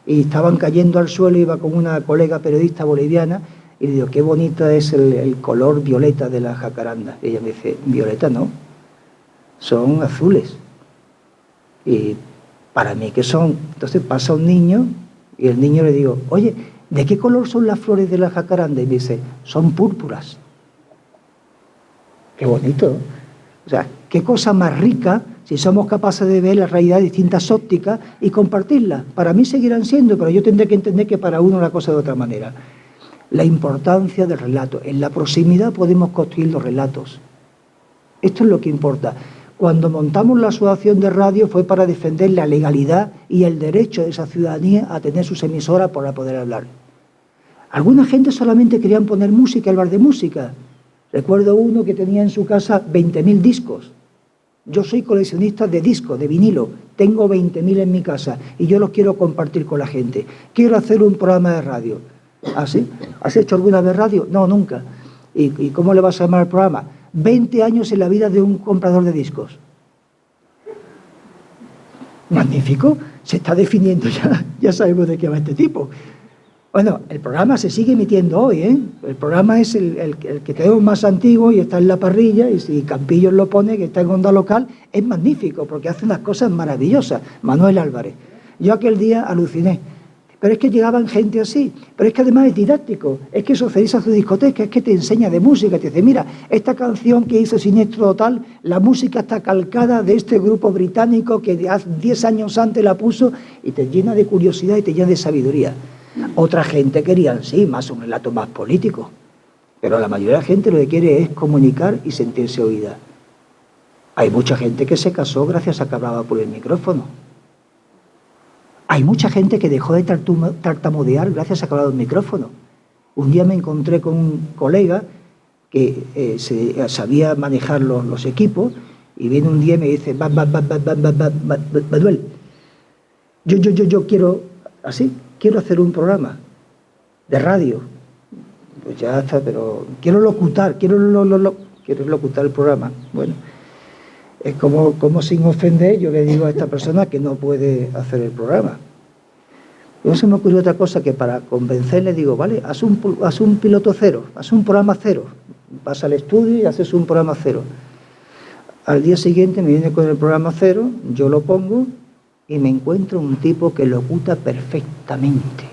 Y estaban cayendo al suelo, iba con una colega periodista boliviana y le digo, qué bonita es el color violeta de la jacaranda. Y ella me dice, violeta no, son azules. Y para mí, ¿qué son? Entonces pasa un niño y el niño le digo, oye, ¿de qué color son las flores de la jacaranda? Y me dice, son púrpuras. Qué bonito, ¿no? O sea, qué cosa más rica si somos capaces de ver la realidad de distintas ópticas y compartirla. Para mí seguirán siendo, pero yo tendré que entender que para uno la cosa de otra manera. La importancia del relato. En la proximidad podemos construir los relatos. Esto es lo que importa. Cuando montamos la asociación de radio fue para defender la legalidad y el derecho de esa ciudadanía a tener sus emisoras para poder hablar. Alguna gente solamente querían poner música, el bar de música. Recuerdo uno que tenía en su casa 20.000 discos. Yo soy coleccionista de discos, de vinilo. Tengo 20.000 en mi casa y yo los quiero compartir con la gente. Quiero hacer un programa de radio. ¿Ah, sí? ¿Has hecho alguna vez radio? No, nunca. ¿Y cómo le vas a llamar al programa? 20 años en la vida de un comprador de discos. Magnífico. Se está definiendo ya sabemos de qué va este tipo. Bueno, el programa se sigue emitiendo hoy, ¿eh? El programa es el que tenemos más antiguo y está en la parrilla, y si Campillos lo pone, que está en Onda Local, es magnífico, porque hace unas cosas maravillosas. Manuel Álvarez. Yo aquel día aluciné. Pero es que llegaban gente así, pero es que además es didáctico, es que socializa su discoteca, es que te enseña de música, te dice, mira, esta canción que hizo Siniestro Total, la música está calcada de este grupo británico que 10 años antes la puso, y te llena de curiosidad y te llena de sabiduría. Otra gente quería, sí, más un relato más político, pero la mayoría de la gente lo que quiere es comunicar y sentirse oída. Hay mucha gente que se casó gracias a que hablaba por el micrófono. Hay mucha gente que dejó de tartamudear gracias a que hablaba el micrófono. Un día me encontré con un colega que sabía manejar los equipos, y viene un día y me dice, Manuel, yo quiero, así, quiero hacer un programa de radio. Pues ya está, pero quiero locutar, quiero locutar el programa. Bueno, es como sin ofender, yo le digo a esta persona que no puede hacer el programa. Luego se me ocurrió otra cosa, que para convencerle digo, vale, haz un piloto cero, haz un programa cero. Vas al estudio y haces un programa cero. Al día siguiente me viene con el programa cero, yo lo pongo y me encuentro un tipo que locuta perfectamente.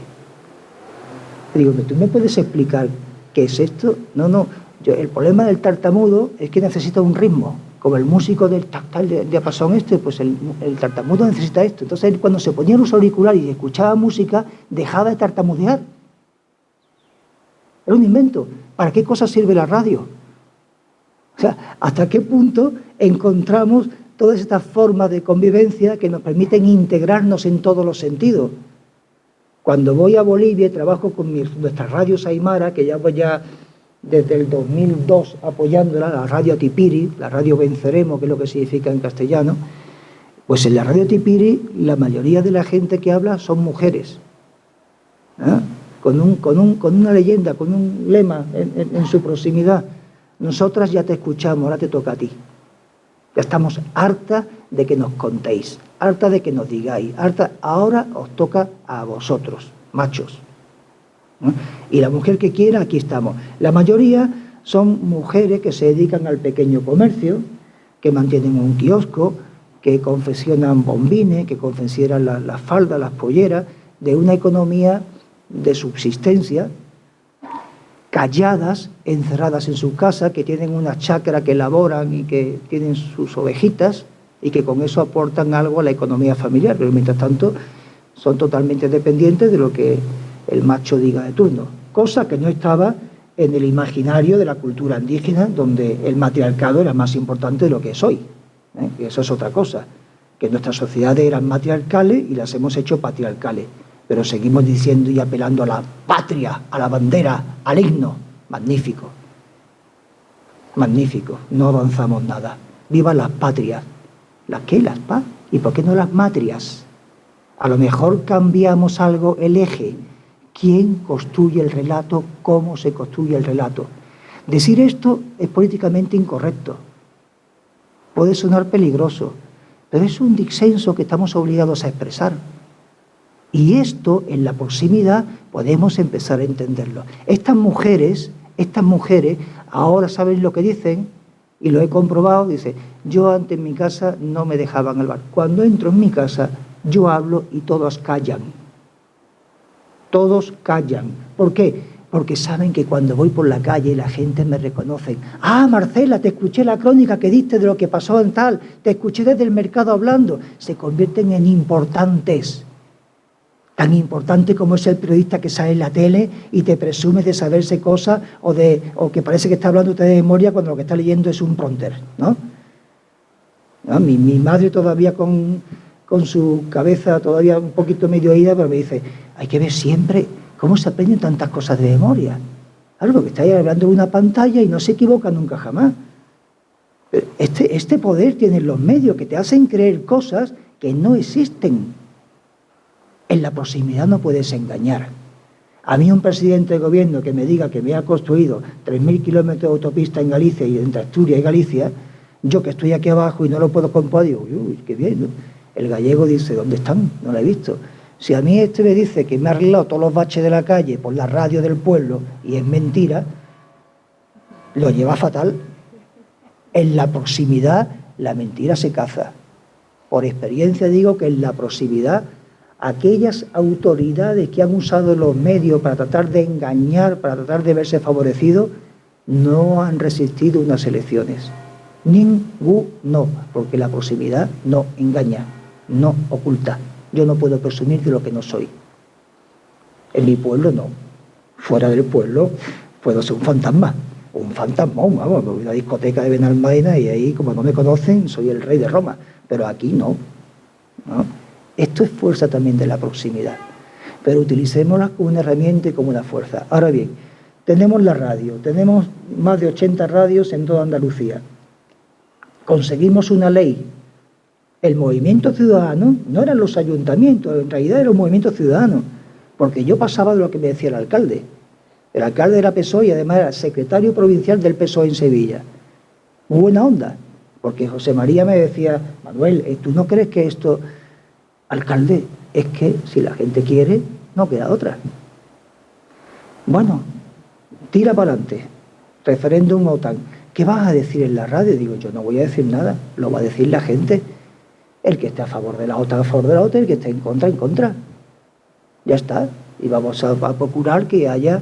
Le digo, ¿tú me puedes explicar qué es esto? No, el problema del tartamudo es que necesita un ritmo. Como el músico del tactal de diapasón pues el tartamudo necesita esto. Entonces él, cuando se ponía los auriculares y escuchaba música, dejaba de tartamudear. Era un invento. ¿Para qué cosa sirve la radio? O sea, ¿hasta qué punto encontramos todas estas formas de convivencia que nos permiten integrarnos en todos los sentidos? Cuando voy a Bolivia y trabajo con nuestras radios Aymara, que llevo ya desde el 2002 apoyándola, la radio Tipiri, la radio Venceremos, que es lo que significa en castellano, pues en la radio Tipiri la mayoría de la gente que habla son mujeres, ¿eh? con una leyenda, con un lema en su proximidad. Nosotras ya te escuchamos, ahora te toca a ti. Ya estamos hartas de que nos contéis, hartas de que nos digáis, ahora os toca a vosotros, machos. ¿No? Y la mujer que quiera, aquí estamos. La mayoría son mujeres que se dedican al pequeño comercio, que mantienen un kiosco, que confeccionan bombines, que confeccionan las faldas, las polleras, de una economía de subsistencia, calladas, encerradas en su casa, que tienen una chacra que elaboran y que tienen sus ovejitas y que con eso aportan algo a la economía familiar, pero mientras tanto son totalmente dependientes de lo que el macho diga de turno, cosa que no estaba en el imaginario de la cultura indígena, donde el matriarcado era más importante de lo que es hoy. Y eso es otra cosa, que nuestras sociedades eran matriarcales y las hemos hecho patriarcales, pero seguimos diciendo y apelando a la patria, a la bandera, al himno. Magnífico, magnífico, no avanzamos nada. ¡Viva las patrias! ¿Las qué? ¿Las paz? ¿Y por qué no las matrias? A lo mejor cambiamos algo, el eje. ¿Quién construye el relato? ¿Cómo se construye el relato? Decir esto es políticamente incorrecto. Puede sonar peligroso, pero es un disenso que estamos obligados a expresar. Y esto, en la proximidad, podemos empezar a entenderlo. Estas mujeres, ahora saben lo que dicen, y lo he comprobado, dice, yo antes en mi casa no me dejaban hablar. Cuando entro en mi casa, yo hablo y todos callan. Todos callan. ¿Por qué? Porque saben que cuando voy por la calle la gente me reconoce. Ah, Marcela, te escuché la crónica que diste de lo que pasó en tal, te escuché desde el mercado hablando. Se convierten en importantes. Tan importante como es el periodista que sale en la tele y te presume de saberse cosas o que parece que está hablando usted de memoria cuando lo que está leyendo es un prompter, ¿no? ¿No? Mi madre todavía con su cabeza todavía un poquito medio oída, pero me dice, hay que ver siempre cómo se aprenden tantas cosas de memoria. Claro, porque está ahí hablando de una pantalla y no se equivoca nunca jamás. Este poder tiene los medios que te hacen creer cosas que no existen. En la proximidad no puedes engañar. A mí un presidente de gobierno que me diga que me ha construido 3.000 kilómetros de autopista en Galicia y entre Asturias y Galicia, yo que estoy aquí abajo y no lo puedo comprobar, digo, uy, qué bien, ¿no? El gallego dice, ¿dónde están? No lo he visto. Si a mí me dice que me ha arreglado todos los baches de la calle por la radio del pueblo y es mentira, lo lleva fatal. En la proximidad la mentira se caza. Por experiencia digo que en la proximidad aquellas autoridades que han usado los medios para tratar de engañar, para tratar de verse favorecidos, no han resistido unas elecciones. Ninguno, porque la proximidad no engaña, no oculta. Yo no puedo presumir de lo que no soy. En mi pueblo no. Fuera del pueblo puedo ser un fantasma. Un fantasmón, vamos, voy a una discoteca de Benalmádena y ahí, como no me conocen, soy el rey de Roma. Pero aquí no. Esto es fuerza también de la proximidad. Pero utilicémosla como una herramienta y como una fuerza. Ahora bien, tenemos la radio, tenemos más de 80 radios en toda Andalucía. Conseguimos una ley. El movimiento ciudadano no eran los ayuntamientos, en realidad era un movimiento ciudadano, porque yo pasaba de lo que me decía el alcalde. El alcalde era PSOE y además era secretario provincial del PSOE en Sevilla. Muy buena onda, porque José María me decía, Manuel, ¿tú no crees que esto, alcalde, es que si la gente quiere, no queda otra? Bueno, tira para adelante, referéndum OTAN. ¿Qué vas a decir en la radio? Digo, yo no voy a decir nada, lo va a decir la gente. El que esté a favor de la OTAN, a favor de la OTAN, el que esté en contra, en contra. Ya está. Y vamos a procurar que haya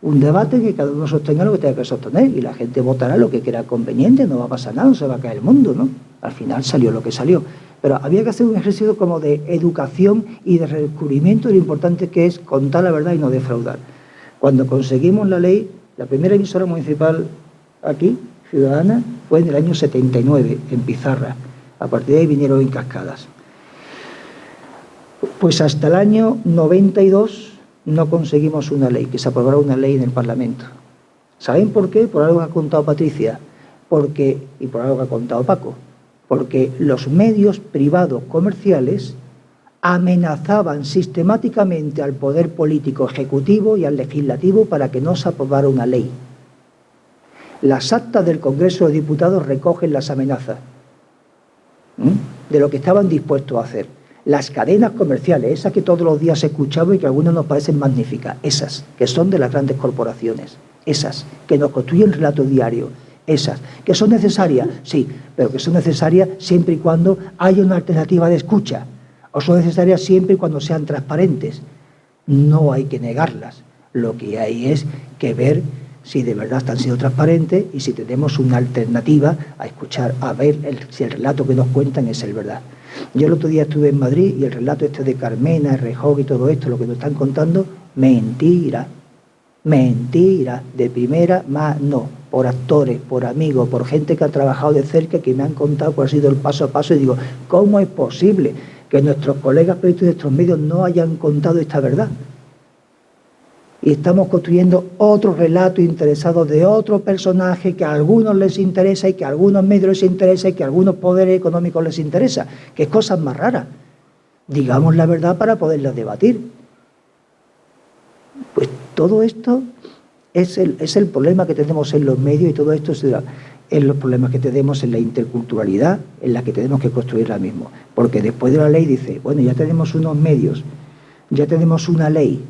un debate, que cada uno sostenga lo que tenga que sostener, y la gente votará lo que quiera conveniente, no va a pasar nada, no se va a caer el mundo, ¿no? Al final salió lo que salió. Pero había que hacer un ejercicio como de educación y de redescubrimiento de lo importante que es contar la verdad y no defraudar. Cuando conseguimos la ley, la primera emisora municipal aquí, ciudadana, fue en el año 79, en Pizarra. A partir de ahí vinieron en cascadas. Pues hasta el año 92 no conseguimos una ley, que se aprobara una ley en el Parlamento. ¿Saben por qué? Por algo que ha contado Patricia, y por algo que ha contado Paco. Porque los medios privados comerciales amenazaban sistemáticamente al poder político ejecutivo y al legislativo para que no se aprobara una ley. Las actas del Congreso de Diputados recogen las amenazas de lo que estaban dispuestos a hacer. Las cadenas comerciales, esas que todos los días escuchamos y que a algunos nos parecen magníficas, esas que son de las grandes corporaciones, esas que nos construyen relato diario, esas que son necesarias, sí, pero que son necesarias siempre y cuando haya una alternativa de escucha, o son necesarias siempre y cuando sean transparentes. No hay que negarlas, lo que hay es que ver si de verdad están siendo transparentes y si tenemos una alternativa a escuchar, a ver si el relato que nos cuentan es el verdad. Yo el otro día estuve en Madrid y el relato este de Carmena, Rejón y todo esto, lo que nos están contando, mentira, mentira, de primera mano, por actores, por amigos, por gente que ha trabajado de cerca, que me han contado cuál ha sido el paso a paso, y digo, ¿cómo es posible que nuestros colegas periodistas de nuestros medios no hayan contado esta verdad? Y estamos construyendo otro relato interesado de otro personaje que a algunos les interesa y que a algunos medios les interesa y que a algunos poderes económicos les interesa, que es cosas más raras. Digamos la verdad para poderla debatir. Pues todo esto es el problema que tenemos en los medios y todo esto es los problemas que tenemos en la interculturalidad en la que tenemos que construir ahora mismo. Porque después de la ley dice, bueno, ya tenemos unos medios, ya tenemos una ley,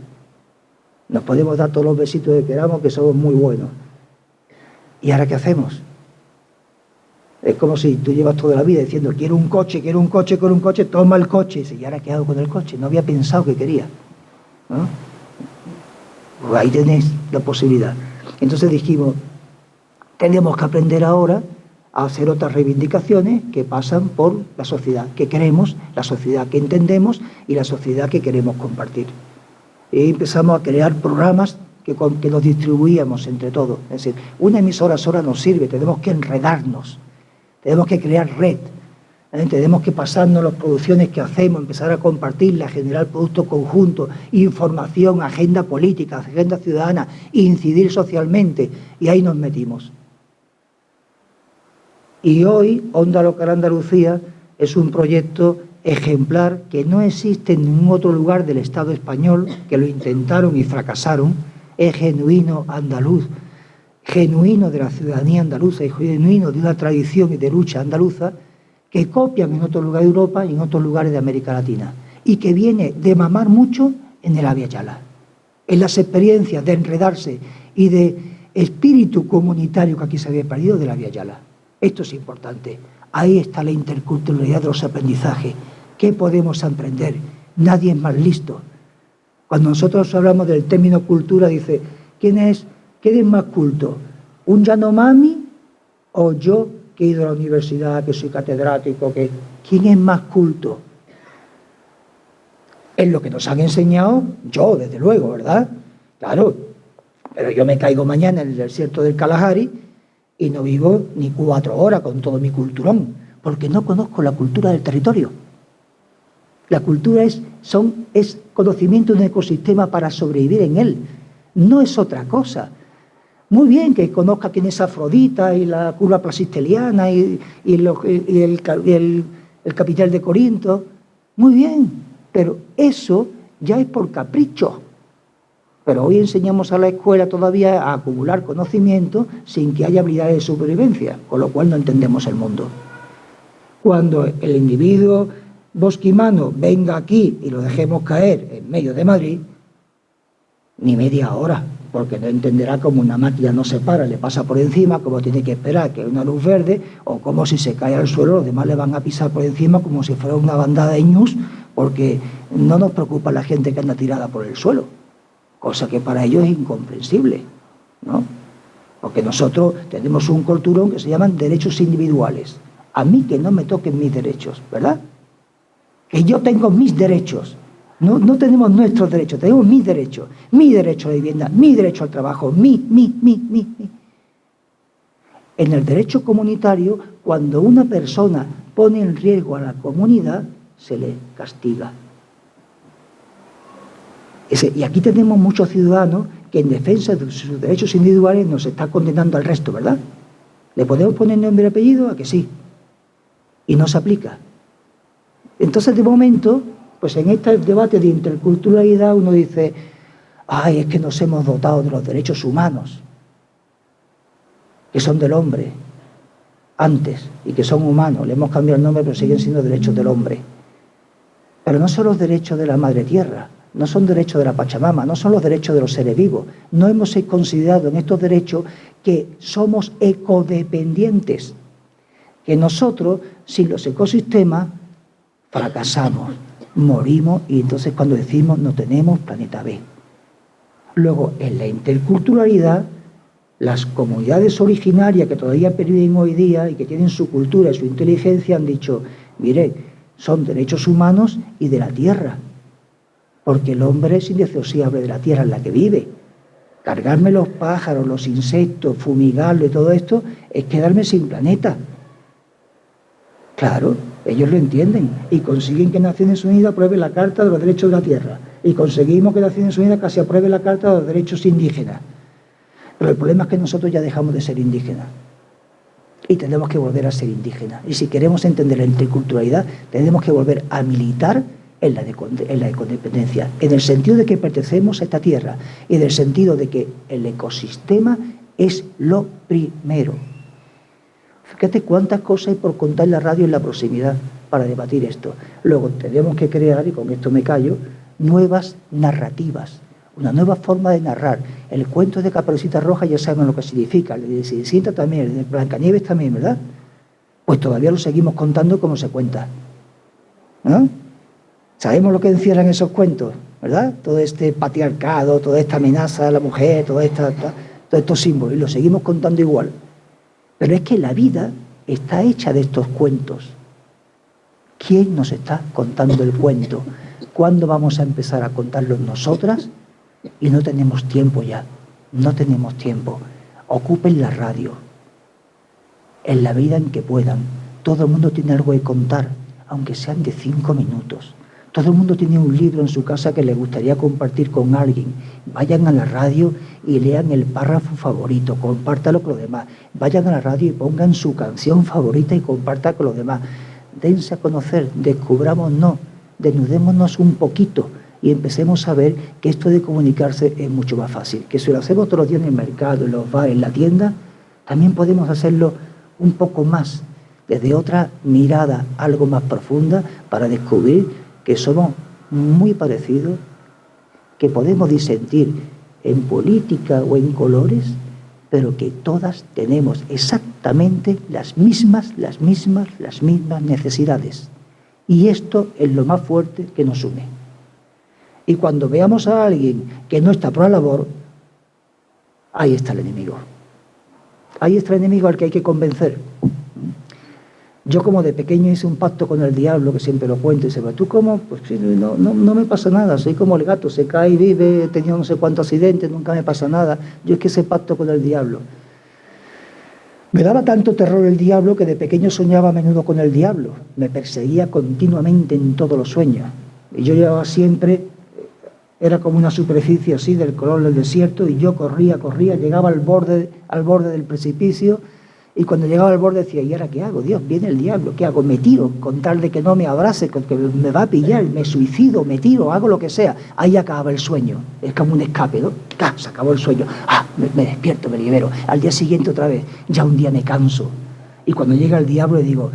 nos podemos dar todos los besitos que queramos, que somos muy buenos. ¿Y ahora qué hacemos? Es como si tú llevas toda la vida diciendo, quiero un coche, quiero un coche, quiero un coche, toma el coche. Y dices, ¿y ahora qué hago con el coche? No había pensado que quería. ¿No? Pues ahí tenéis la posibilidad. Entonces dijimos, tenemos que aprender ahora a hacer otras reivindicaciones que pasan por la sociedad que queremos, la sociedad que entendemos y la sociedad que queremos compartir. Y empezamos a crear programas que los distribuíamos entre todos. Es decir, una emisora sola nos sirve, tenemos que enredarnos, tenemos que crear red, tenemos que pasarnos las producciones que hacemos, empezar a compartirlas, generar productos conjuntos, información, agenda política, agenda ciudadana, incidir socialmente, y ahí nos metimos. Y hoy, Onda Local Andalucía es un proyecto ejemplar que no existe en ningún otro lugar del Estado español, que lo intentaron y fracasaron. Es genuino andaluz, genuino de la ciudadanía andaluza y genuino de una tradición y de lucha andaluza que copian en otros lugares de Europa y en otros lugares de América Latina. y que viene de mamar mucho en el Abya Yala, en las experiencias de enredarse y de espíritu comunitario que aquí se había perdido del Abya Yala. Esto es importante. Ahí está la interculturalidad de los aprendizajes. ¿Qué podemos aprender? Nadie es más listo. Cuando nosotros hablamos del término cultura, dice, ¿quién es más culto? ¿Un Yanomami o yo que he ido a la universidad, que soy catedrático? ¿Quién es más culto? Es lo que nos han enseñado, yo desde luego, ¿verdad? Claro, pero yo me caigo mañana en el desierto del Kalahari y no vivo ni 4 horas con todo mi culturón, porque no conozco la cultura del territorio. La cultura es conocimiento de un ecosistema para sobrevivir en él, no es otra cosa. Muy bien que conozca quién es Afrodita y la curva plasisteliana y el capital de Corinto, muy bien, pero eso ya es por capricho. Pero hoy enseñamos a la escuela todavía a acumular conocimiento sin que haya habilidades de supervivencia, con lo cual no entendemos el mundo. Cuando el individuo bosquimano venga aquí y lo dejemos caer en medio de Madrid, ni media hora, porque no entenderá cómo una máquina no se para, le pasa por encima, cómo tiene que esperar que haya una luz verde, o cómo si se cae al suelo los demás le van a pisar por encima como si fuera una bandada de ñus, porque no nos preocupa la gente que anda tirada por el suelo, cosa que para ellos es incomprensible, ¿no? Porque nosotros tenemos un culturón que se llaman derechos individuales. A mí que no me toquen mis derechos, ¿verdad? Que yo tengo mis derechos. No tenemos nuestros derechos, tenemos mis derechos. Mi derecho a la vivienda, mi derecho al trabajo, mi. En el derecho comunitario, cuando una persona pone en riesgo a la comunidad, se le castiga. Y aquí tenemos muchos ciudadanos que en defensa de sus derechos individuales nos está condenando al resto, ¿verdad? ¿Le podemos poner nombre y apellido? A que sí. Y no se aplica. Entonces, de momento, pues en este debate de interculturalidad uno dice, ay, es que nos hemos dotado de los derechos humanos, que son del hombre, antes, y que son humanos. Le hemos cambiado el nombre, pero siguen siendo derechos del hombre. Pero no son los derechos de la madre tierra, no son derechos de la Pachamama, no son los derechos de los seres vivos. No hemos considerado en estos derechos que somos ecodependientes, que nosotros, sin los ecosistemas, fracasamos, morimos, y entonces cuando decimos no tenemos planeta B. Luego, en la interculturalidad, las comunidades originarias que todavía perviven hoy día y que tienen su cultura y su inteligencia han dicho, mire, son derechos humanos y de la tierra, porque el hombre es indisociable de la tierra en la que vive. Cargarme los pájaros, los insectos, fumigarlo y todo esto es quedarme sin planeta. Claro, ellos lo entienden y consiguen que Naciones Unidas apruebe la Carta de los Derechos de la Tierra y conseguimos que Naciones Unidas casi apruebe la Carta de los Derechos Indígenas. Pero el problema es que nosotros ya dejamos de ser indígenas y tenemos que volver a ser indígenas. Y si queremos entender la interculturalidad, tenemos que volver a militar en la ecodependencia, en el sentido de que pertenecemos a esta tierra y en el sentido de que el ecosistema es lo primero. Fíjate cuántas cosas hay por contar en la radio en la proximidad para debatir esto. Luego tenemos que crear, y con esto me callo, nuevas narrativas, una nueva forma de narrar. El cuento de Caperucita Roja ya saben lo que significa, el de Cenicienta también, el de Blancanieves también, ¿verdad? Pues todavía lo seguimos contando como se cuenta, ¿no? Sabemos lo que encierran esos cuentos, ¿verdad? Todo este patriarcado, toda esta amenaza a la mujer, todos estos símbolos, y lo seguimos contando igual. Pero es que la vida está hecha de estos cuentos. ¿Quién nos está contando el cuento? ¿Cuándo vamos a empezar a contarlo nosotras? Y no tenemos tiempo ya, no tenemos tiempo. Ocupen la radio, en la vida en que puedan. Todo el mundo tiene algo que contar, aunque sean de 5 minutos. Todo el mundo tiene un libro en su casa que le gustaría compartir con alguien. Vayan a la radio y lean el párrafo favorito, compártalo con los demás. Vayan a la radio y pongan su canción favorita y compártalo con los demás. Dense a conocer, descubrámonos, desnudémonos un poquito y empecemos a ver que esto de comunicarse es mucho más fácil. Que si lo hacemos todos los días en el mercado, en los bares, en la tienda, también podemos hacerlo un poco más, desde otra mirada algo más profunda, para descubrir que somos muy parecidos, que podemos disentir en política o en colores, pero que todas tenemos exactamente las mismas necesidades. Y esto es lo más fuerte que nos une. Y cuando veamos a alguien que no está por la labor, ahí está el enemigo. Ahí está el enemigo al que hay que convencer. Yo, como de pequeño hice un pacto con el diablo, que siempre lo cuento, y se va, ¿tú cómo? Pues sí, no me pasa nada, soy como el gato, se cae y vive, he tenido no sé cuántos accidentes, nunca me pasa nada. Yo es que ese pacto con el diablo. Me daba tanto terror el diablo que de pequeño soñaba a menudo con el diablo. Me perseguía continuamente en todos los sueños. Y yo llevaba siempre, era como una superficie así del color del desierto, y yo corría, llegaba al borde del precipicio, y cuando llegaba al borde decía, ¿y ahora qué hago? Dios, viene el diablo, ¿qué hago? Me tiro, con tal de que no me abrace, que me va a pillar, me suicido, me tiro, hago lo que sea. Ahí acaba el sueño, es como un escape, ¿no? ¡Ca! Se acabó el sueño. Me despierto, me libero. Al día siguiente otra vez, ya un día me canso. Y cuando llega el diablo le digo,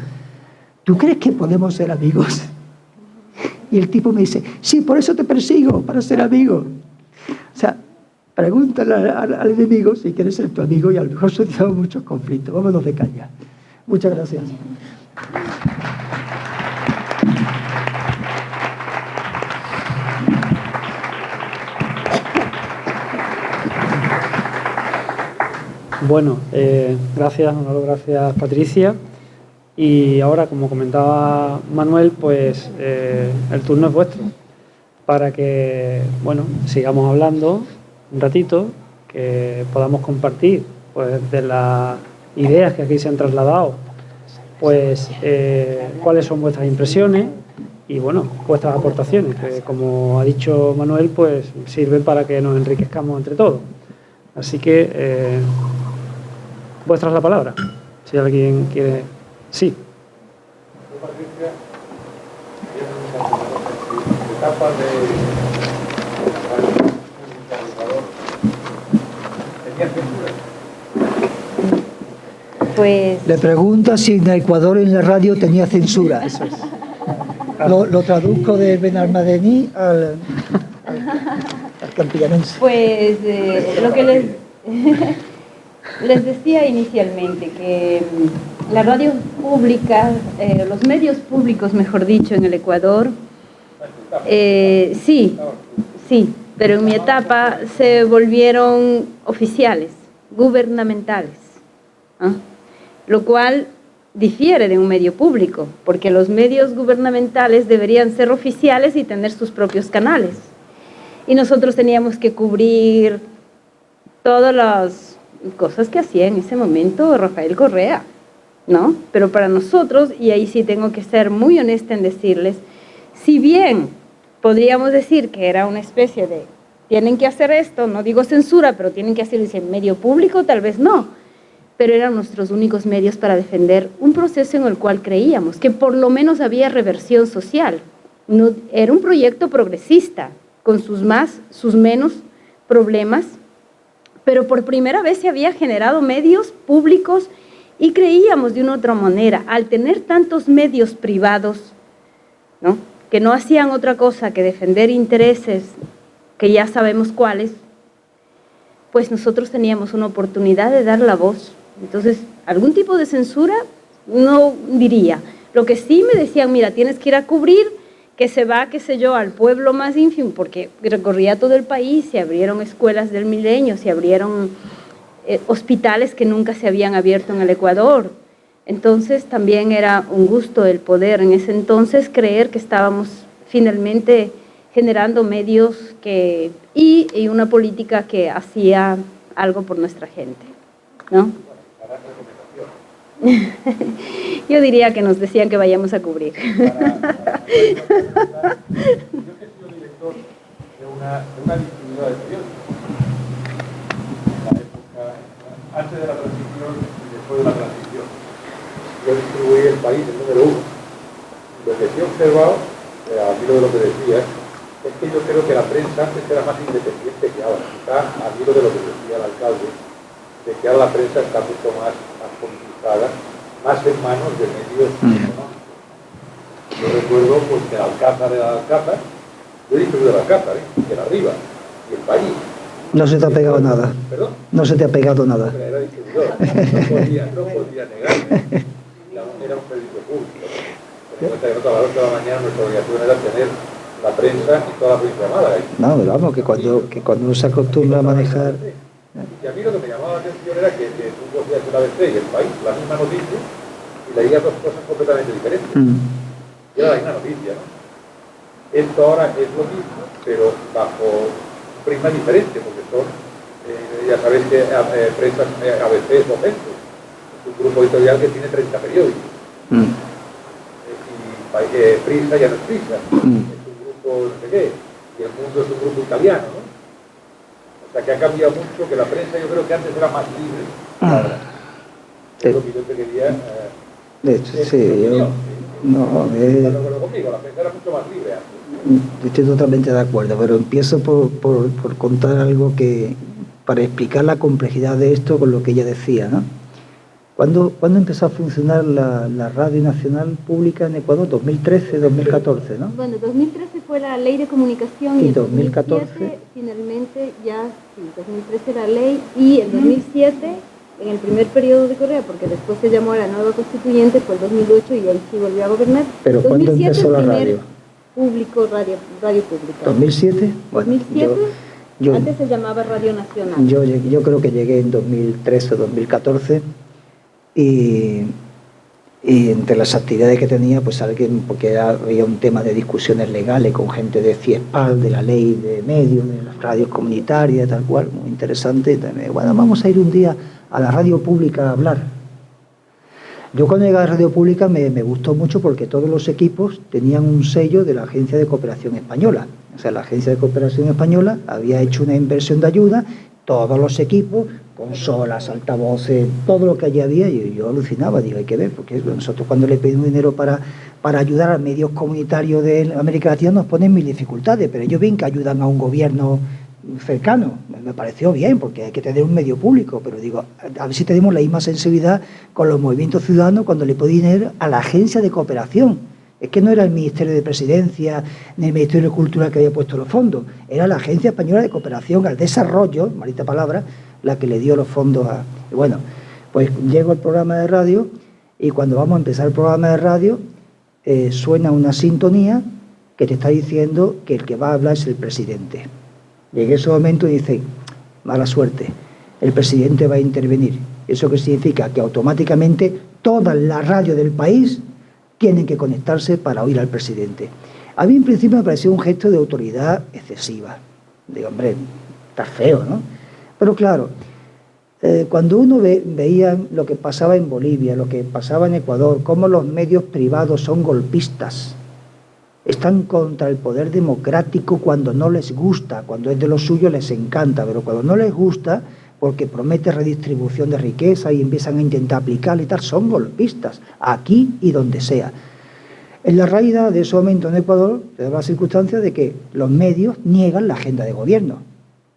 ¿tú crees que podemos ser amigos? Y el tipo me dice, sí, por eso te persigo, para ser amigo. O sea, pregúntale al enemigo si quieres ser tu amigo y a lo mejor solucionamos muchos conflictos. Vámonos de caña. Muchas gracias. Bueno, gracias Manolo, gracias Patricia. Y ahora, como comentaba Manuel, pues el turno es vuestro para que, bueno, sigamos hablando un ratito, que podamos compartir pues de las ideas que aquí se han trasladado, pues cuáles son vuestras impresiones y, bueno, vuestras aportaciones, que, como ha dicho Manuel, pues sirven para que nos enriquezcamos entre todos. Así que vuestra es la palabra, si alguien quiere. Sí. Pues... Le pregunta si en Ecuador en la radio tenía censura. Eso es. Lo traduzco de Benalmádeni al campillanense. Pues lo que les decía inicialmente, que la radio pública, los medios públicos, mejor dicho, en el Ecuador, sí, pero en mi etapa se volvieron oficiales, gubernamentales, ¿ah? Lo cual difiere de un medio público, porque los medios gubernamentales deberían ser oficiales y tener sus propios canales. Y nosotros teníamos que cubrir todas las cosas que hacía en ese momento Rafael Correa, ¿no? Pero para nosotros, y ahí sí tengo que ser muy honesta en decirles, si bien podríamos decir que era una especie de, tienen que hacer esto, no digo censura, pero tienen que hacerlo en medio público, tal vez no, pero eran nuestros únicos medios para defender un proceso en el cual creíamos que por lo menos había reversión social. No, era un proyecto progresista, con sus más, sus menos problemas, pero por primera vez se había generado medios públicos y creíamos de una otra manera, al tener tantos medios privados, ¿no?, que no hacían otra cosa que defender intereses, que ya sabemos cuáles, pues nosotros teníamos una oportunidad de dar la voz. Entonces, algún tipo de censura no diría. Lo que sí me decían, mira, tienes que ir a cubrir, que se va, qué sé yo, al pueblo más ínfimo, porque recorría todo el país, se abrieron escuelas del milenio, se abrieron hospitales que nunca se habían abierto en el Ecuador. Entonces también era un gusto el poder en ese entonces creer que estábamos finalmente generando medios y una política que hacía algo por nuestra gente, ¿no? Yo diría que nos decían que vayamos a cubrir. Yo que he sido director de una distribuidora de periódicos, en la época, antes de la transición y después de la transición. Yo distribuí el país el número 1. Lo que sí he observado, al hilo de lo que decía, es que yo creo que la prensa antes era más independiente que ahora. Quizá al hilo de lo que decía el alcalde, de que ahora la prensa está mucho más politizada, más en manos de medios económicos. Yo recuerdo pues, que el Alcázar era el Alcázar, Yo he distribuido la carta, el Arriba y el País. No se te ha pegado nada. ¿Perdón? No se te ha pegado nada. Era distribuidor, no podía negarme. Era un periódico público. Ten en cuenta que nosotros a las 8 de la mañana nuestra obligación era tener la prensa y toda la provincia de Málaga. No, pero vamos, que cuando uno se acostumbra a manejar... Y a mí lo que me llamaba la atención era que tú cogías el ABC y el País, la misma noticia, y leías dos cosas completamente diferentes. Y era la misma noticia, ¿no? Esto ahora es lo mismo, pero bajo un prisma diferente, porque son, ya sabéis que prensas ABC es Vocento, es un grupo editorial que tiene 30 periódicos. Y Prisa ya no es Prisa, es un grupo no sé qué, y El Mundo es un grupo italiano, ¿no? O sea que ha cambiado mucho, que la prensa yo creo que antes era más libre. Ahora, es lo que yo te quería... de hecho, sí, yo... No, conmigo, la prensa era mucho más libre antes. Estoy totalmente de acuerdo, pero empiezo por contar algo que... para explicar la complejidad de esto con lo que ella decía, ¿no? ¿Cuándo empezó a funcionar la Radio Nacional Pública en Ecuador? 2013, 2014, ¿no? Bueno, 2013 fue la Ley de Comunicación y en 2014 finalmente ya, sí, 2013 la ley y en 2007, en el primer periodo de Correa, porque después se llamó a la nueva constituyente, fue el 2008 y ahí sí volvió a gobernar. ¿Pero cuándo empezó la radio? Público, radio pública. ¿2007? Bueno, 2007, antes se llamaba Radio Nacional. Yo creo que llegué en 2013 o 2014 y entre las actividades que tenía, pues porque había un tema de discusiones legales con gente de CIESPAL, de la ley de medios, de las radios comunitarias, tal cual, muy interesante. Y también, bueno, vamos a ir un día a la radio pública a hablar. Yo cuando llegué a la radio pública me gustó mucho porque todos los equipos tenían un sello de la Agencia de Cooperación Española. O sea, la Agencia de Cooperación Española había hecho una inversión de ayuda, todos los equipos, consolas, altavoces, todo lo que allí había, y yo alucinaba, digo, hay que ver, porque nosotros cuando le pedimos dinero para ayudar a medios comunitarios de América Latina nos ponen mil dificultades, pero ellos ven que ayudan a un gobierno cercano, me pareció bien, porque hay que tener un medio público, pero digo, a ver si tenemos la misma sensibilidad con los movimientos ciudadanos cuando le pedí dinero a la Agencia de Cooperación. Es que no era el Ministerio de Presidencia ni el Ministerio de Cultura que había puesto los fondos, era la Agencia Española de Cooperación al Desarrollo, maldita palabra, la que le dio los fondos a... Y bueno, pues llego al programa de radio y cuando vamos a empezar el programa de radio suena una sintonía que te está diciendo que el que va a hablar es el presidente. Y en ese momento dice, mala suerte, el presidente va a intervenir. ¿Eso qué significa? Que automáticamente todas las radios del país tienen que conectarse para oír al presidente. A mí en principio me pareció un gesto de autoridad excesiva. Digo, hombre, está feo, ¿no? Pero claro, cuando uno veía lo que pasaba en Bolivia, lo que pasaba en Ecuador, cómo los medios privados son golpistas, están contra el poder democrático cuando no les gusta, cuando es de lo suyo les encanta, pero cuando no les gusta, porque promete redistribución de riqueza y empiezan a intentar aplicarla y tal, son golpistas, aquí y donde sea. En la realidad de ese momento en Ecuador se da la circunstancia de que los medios niegan la agenda de gobierno.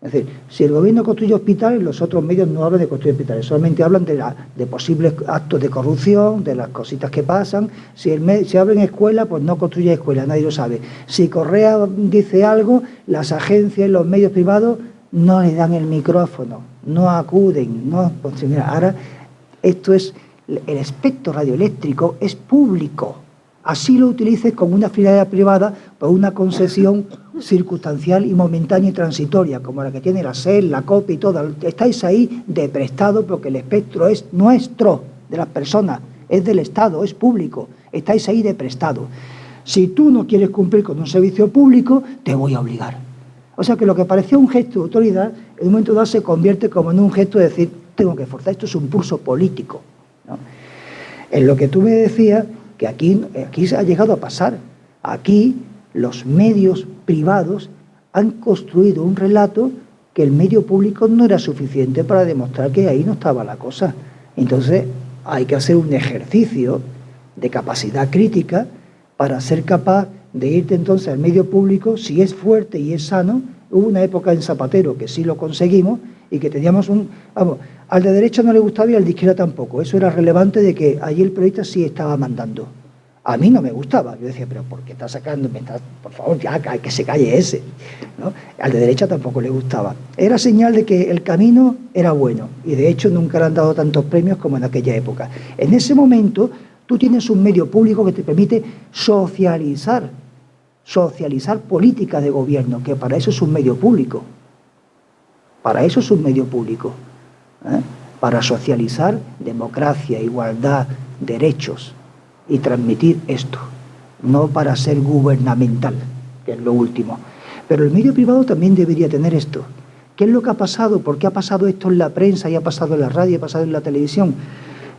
Es decir, si el gobierno construye hospitales, los otros medios no hablan de construir hospitales, solamente hablan de posibles actos de corrupción, de las cositas que pasan. Si abren escuelas, pues no construye escuelas, nadie lo sabe. Si Correa dice algo, las agencias y los medios privados no le dan el micrófono, no acuden, no. Pues mira, ahora esto es, el espectro radioeléctrico es público. Así lo utilices con una finalidad privada por una concesión circunstancial y momentánea y transitoria, como la que tiene la SER, la COPE y todo. Estáis ahí de prestado porque el espectro es nuestro, de las personas, es del Estado, es público. Estáis ahí de prestado. Si tú no quieres cumplir con un servicio público, te voy a obligar. O sea que lo que parecía un gesto de autoridad, en un momento dado se convierte como en un gesto de decir, tengo que forzar, esto es un pulso político, ¿no? En lo que tú me decías, que aquí se ha llegado a pasar. Aquí los medios privados han construido un relato que el medio público no era suficiente para demostrar que ahí no estaba la cosa. Entonces hay que hacer un ejercicio de capacidad crítica para ser capaz de irte entonces al medio público, si es fuerte y es sano. Hubo una época en Zapatero que sí lo conseguimos y que teníamos al de derecha no le gustaba y al de izquierda tampoco. Eso era relevante de que allí el periodista sí estaba mandando. A mí no me gustaba. Yo decía, pero ¿por qué está sacando? Por favor, ya, que se calle ese, ¿no? Al de derecha tampoco le gustaba. Era señal de que el camino era bueno, y de hecho nunca le han dado tantos premios como en aquella época. En ese momento, tú tienes un medio público que te permite socializar políticas de gobierno, que para eso es un medio público. Para eso es un medio público, ¿eh? Para socializar democracia, igualdad, derechos, y transmitir esto, no para ser gubernamental, que es lo último. Pero el medio privado también debería tener esto. ¿Qué es lo que ha pasado? ¿Por qué ha pasado esto en la prensa y ha pasado en la radio y ha pasado en la televisión?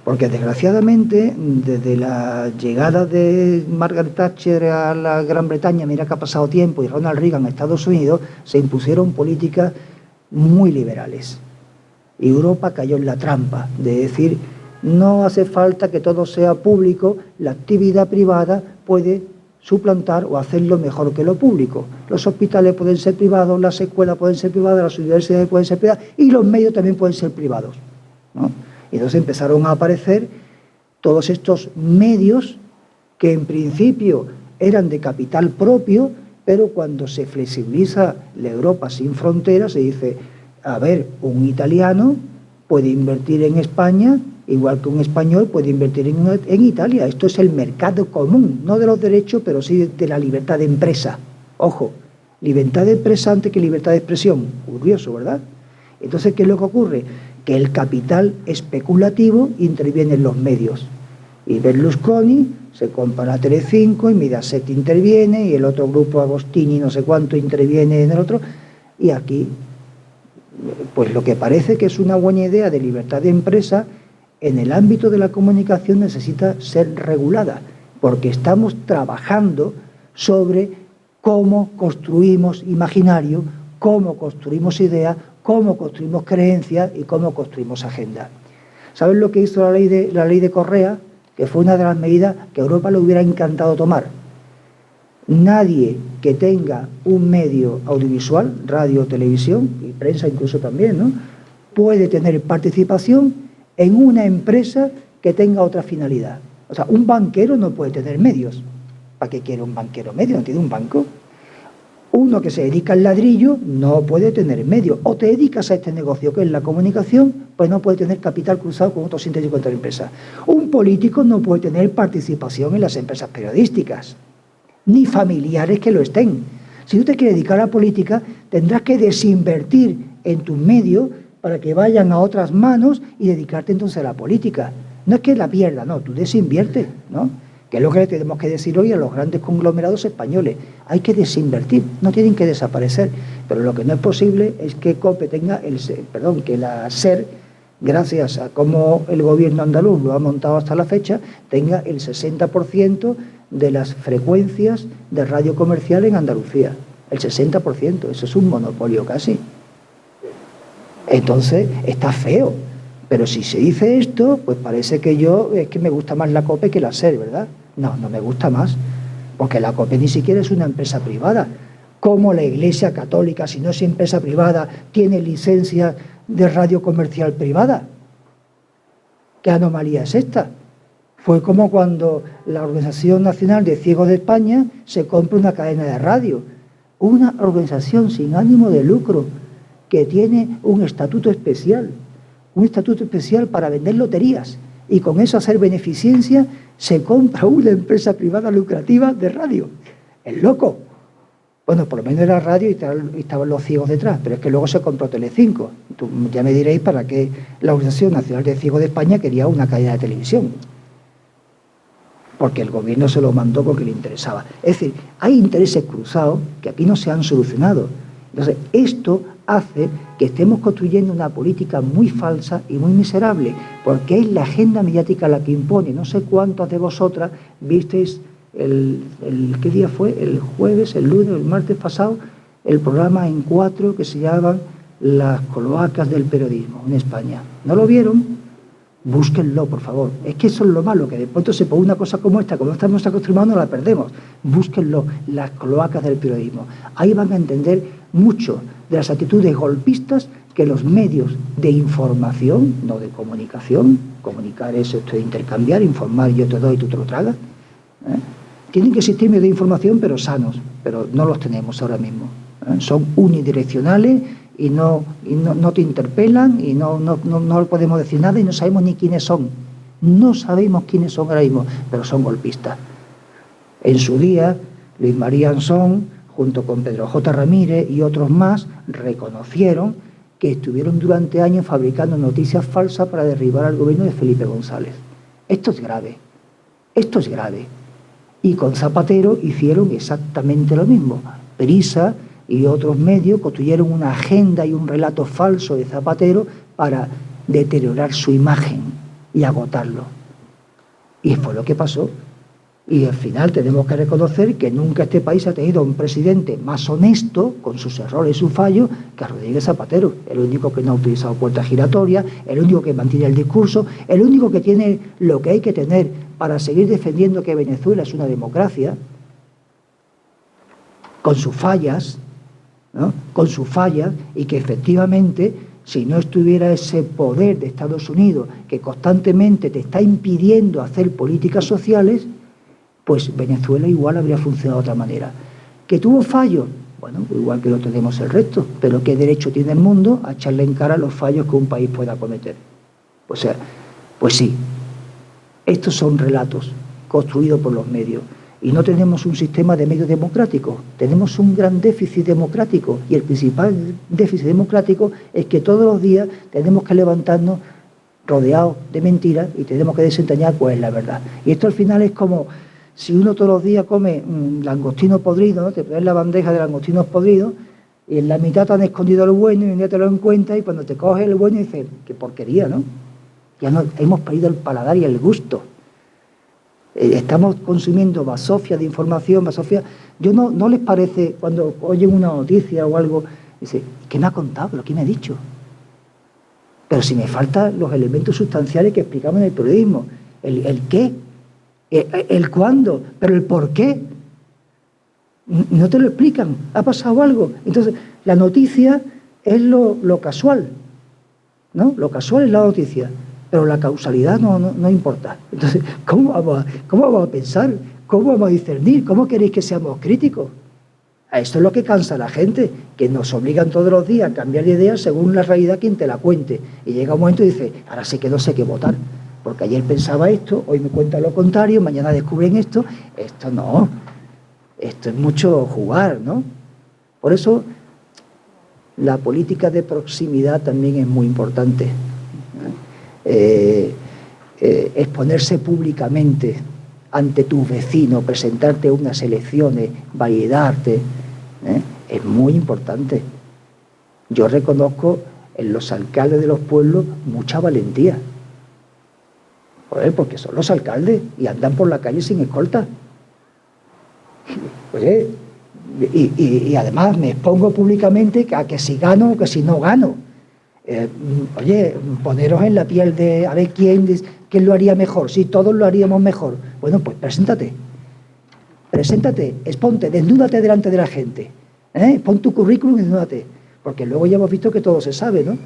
Porque desgraciadamente, desde la llegada de Margaret Thatcher a la Gran Bretaña, mira que ha pasado tiempo, y Ronald Reagan a Estados Unidos, se impusieron políticas muy liberales. Y Europa cayó en la trampa de decir, no hace falta que todo sea público, la actividad privada puede suplantar o hacerlo mejor que lo público. Los hospitales pueden ser privados, las escuelas pueden ser privadas, las universidades pueden ser privadas y los medios también pueden ser privados, ¿no? Y entonces empezaron a aparecer todos estos medios que en principio eran de capital propio, pero cuando se flexibiliza la Europa sin fronteras, se dice, a ver, un italiano puede invertir en España, igual que un español puede invertir en Italia. Esto es el mercado común, no de los derechos, pero sí de la libertad de empresa. Ojo, libertad de empresa antes que libertad de expresión. Curioso, ¿verdad? Entonces, ¿qué es lo que ocurre? Que el capital especulativo interviene en los medios. Y Berlusconi se compra la Telecinco y Mediaset interviene y el otro grupo Agostini no sé cuánto interviene en el otro. Y aquí, pues lo que parece que es una buena idea de libertad de empresa, en el ámbito de la comunicación necesita ser regulada, porque estamos trabajando sobre cómo construimos imaginario, cómo construimos ideas, cómo construimos creencias y cómo construimos agenda. ¿Saben lo que hizo la ley de Correa? Que fue una de las medidas que a Europa le hubiera encantado tomar. Nadie que tenga un medio audiovisual, radio, televisión y prensa incluso también, ¿no?, puede tener participación en una empresa que tenga otra finalidad. O sea, un banquero no puede tener medios. ¿Para qué quiere un banquero medios? ¿No tiene un banco? Uno que se dedica al ladrillo no puede tener medios. O te dedicas a este negocio que es la comunicación, pues no puede tener capital cruzado con otros 150 empresas. Un político no puede tener participación en las empresas periodísticas, ni familiares que lo estén. Si tú te quieres dedicar a la política, tendrás que desinvertir en tus medios para que vayan a otras manos y dedicarte entonces a la política. No es que la pierda, no, tú desinviertes, ¿no? Que es lo que le tenemos que decir hoy a los grandes conglomerados españoles. Hay que desinvertir, no tienen que desaparecer. Pero lo que no es posible es que COPE tenga que la SER, gracias a cómo el gobierno andaluz lo ha montado hasta la fecha, tenga el 60% de las frecuencias de radio comercial en Andalucía. El 60%, eso es un monopolio casi. Entonces, está feo. Pero si se dice esto, pues parece que es que me gusta más la COPE que la SER, ¿verdad? No, no me gusta más, porque la COPE ni siquiera es una empresa privada. ¿Cómo la Iglesia Católica, si no es empresa privada, tiene licencia de radio comercial privada? ¿Qué anomalía es esta? Fue como cuando la Organización Nacional de Ciegos de España se compra una cadena de radio. Una organización sin ánimo de lucro que tiene un estatuto especial para vender loterías y con eso hacer beneficencia, se compra una empresa privada lucrativa de radio. Es loco. Bueno, por lo menos era radio y estaban los ciegos detrás, pero es que luego se compró Telecinco. Ya me diréis para qué la Organización Nacional de Ciegos de España quería una cadena de televisión. Porque el gobierno se lo mandó porque le interesaba. Es decir, hay intereses cruzados que aquí no se han solucionado. Entonces, esto hace que estemos construyendo una política muy falsa y muy miserable, porque es la agenda mediática la que impone. No sé cuántas de vosotras visteis ¿qué día fue? El jueves, el lunes, el martes pasado, el programa en 4 que se llama Las cloacas del periodismo en España. ¿No lo vieron? Búsquenlo, por favor. Es que eso es lo malo, que de pronto se pone una cosa como esta, como estamos acostumbrados, no la perdemos. Búsquenlo, las cloacas del periodismo. Ahí van a entender mucho de las actitudes golpistas que los medios de información, no de comunicación, comunicar es esto de intercambiar, informar, yo te doy, tú te lo tragas, Tienen que existir medios de información, pero sanos, pero no los tenemos ahora mismo. Son unidireccionales y no te interpelan y no podemos decir nada y no sabemos ni quiénes son. No sabemos quiénes son ahora mismo, pero son golpistas. En su día, Luis María Ansón, junto con Pedro J. Ramírez y otros más, reconocieron que estuvieron durante años fabricando noticias falsas para derribar al gobierno de Felipe González. Esto es grave. Esto es grave. Y con Zapatero hicieron exactamente lo mismo. Prisa y otros medios construyeron una agenda y un relato falso de Zapatero para deteriorar su imagen y agotarlo. Y fue lo que pasó. Y al final tenemos que reconocer que nunca este país ha tenido un presidente más honesto, con sus errores y sus fallos, que a Rodríguez Zapatero. El único que no ha utilizado puertas giratorias, el único que mantiene el discurso, el único que tiene lo que hay que tener para seguir defendiendo que Venezuela es una democracia, con sus fallas, ¿no? Con sus fallas, y que efectivamente, si no estuviera ese poder de Estados Unidos que constantemente te está impidiendo hacer políticas sociales, pues Venezuela igual habría funcionado de otra manera. ¿Que tuvo fallos? Bueno, igual que lo tenemos el resto, pero ¿qué derecho tiene el mundo a echarle en cara los fallos que un país pueda cometer? O sea, pues sí, estos son relatos construidos por los medios y no tenemos un sistema de medios democráticos, tenemos un gran déficit democrático y el principal déficit democrático es que todos los días tenemos que levantarnos rodeados de mentiras y tenemos que desentrañar cuál es la verdad. Y esto al final es como si uno todos los días come langostino podrido, ¿no? Te pones la bandeja de langostinos podridos y en la mitad te han escondido el bueno y un día te lo encuentras y cuando te coges el bueno dices, qué porquería, ¿no? Ya no, hemos perdido el paladar y el gusto. Estamos consumiendo basofia de información, basofia. Yo no les parece cuando oyen una noticia o algo, dice, ¿qué me ha contado? ¿Pero qué me ha dicho? Pero si me faltan los elementos sustanciales que explicamos en el periodismo, el qué, el cuándo, pero el por qué, no te lo explican, ha pasado algo. Entonces, la noticia es lo casual, ¿no? Lo casual es la noticia, pero la causalidad no importa. Entonces, ¿cómo vamos a pensar? ¿Cómo vamos a discernir? ¿Cómo queréis que seamos críticos? Esto es lo que cansa a la gente, que nos obligan todos los días a cambiar de idea según la realidad quien te la cuente. Y llega un momento y dice, ahora sí que no sé qué votar, porque ayer pensaba esto, hoy me cuenta lo contrario, mañana descubren esto. Esto no, esto es mucho jugar, ¿no? Por eso la política de proximidad también es muy importante. Exponerse públicamente ante tus vecinos, presentarte a unas elecciones, validarte, es muy importante. Yo reconozco en los alcaldes de los pueblos mucha valentía, porque son los alcaldes y andan por la calle sin escolta. Oye, y además me expongo públicamente a que si gano o que si no gano. Oye, poneros en la piel de a ver quién lo haría mejor, si todos lo haríamos mejor. Bueno, pues preséntate, exponte, desnúdate delante de la gente, pon tu currículum y desnúdate, porque luego ya hemos visto que todo se sabe, ¿no?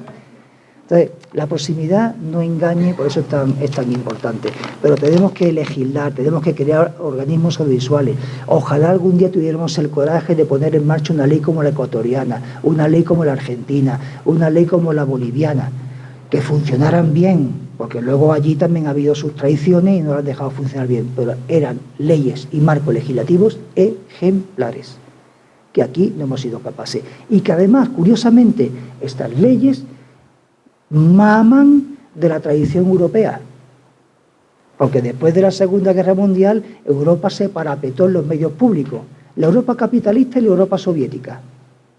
Entonces, la proximidad no engañe, por eso es tan importante. Pero tenemos que legislar, tenemos que crear organismos audiovisuales. Ojalá algún día tuviéramos el coraje de poner en marcha una ley como la ecuatoriana, una ley como la argentina, una ley como la boliviana, que funcionaran bien, porque luego allí también ha habido sus traiciones y no lo han dejado funcionar bien, pero eran leyes y marcos legislativos ejemplares, que aquí no hemos sido capaces. Y que además, curiosamente, estas leyes maman de la tradición europea, porque después de la Segunda Guerra Mundial Europa se parapetó en los medios públicos, la Europa capitalista y la Europa soviética,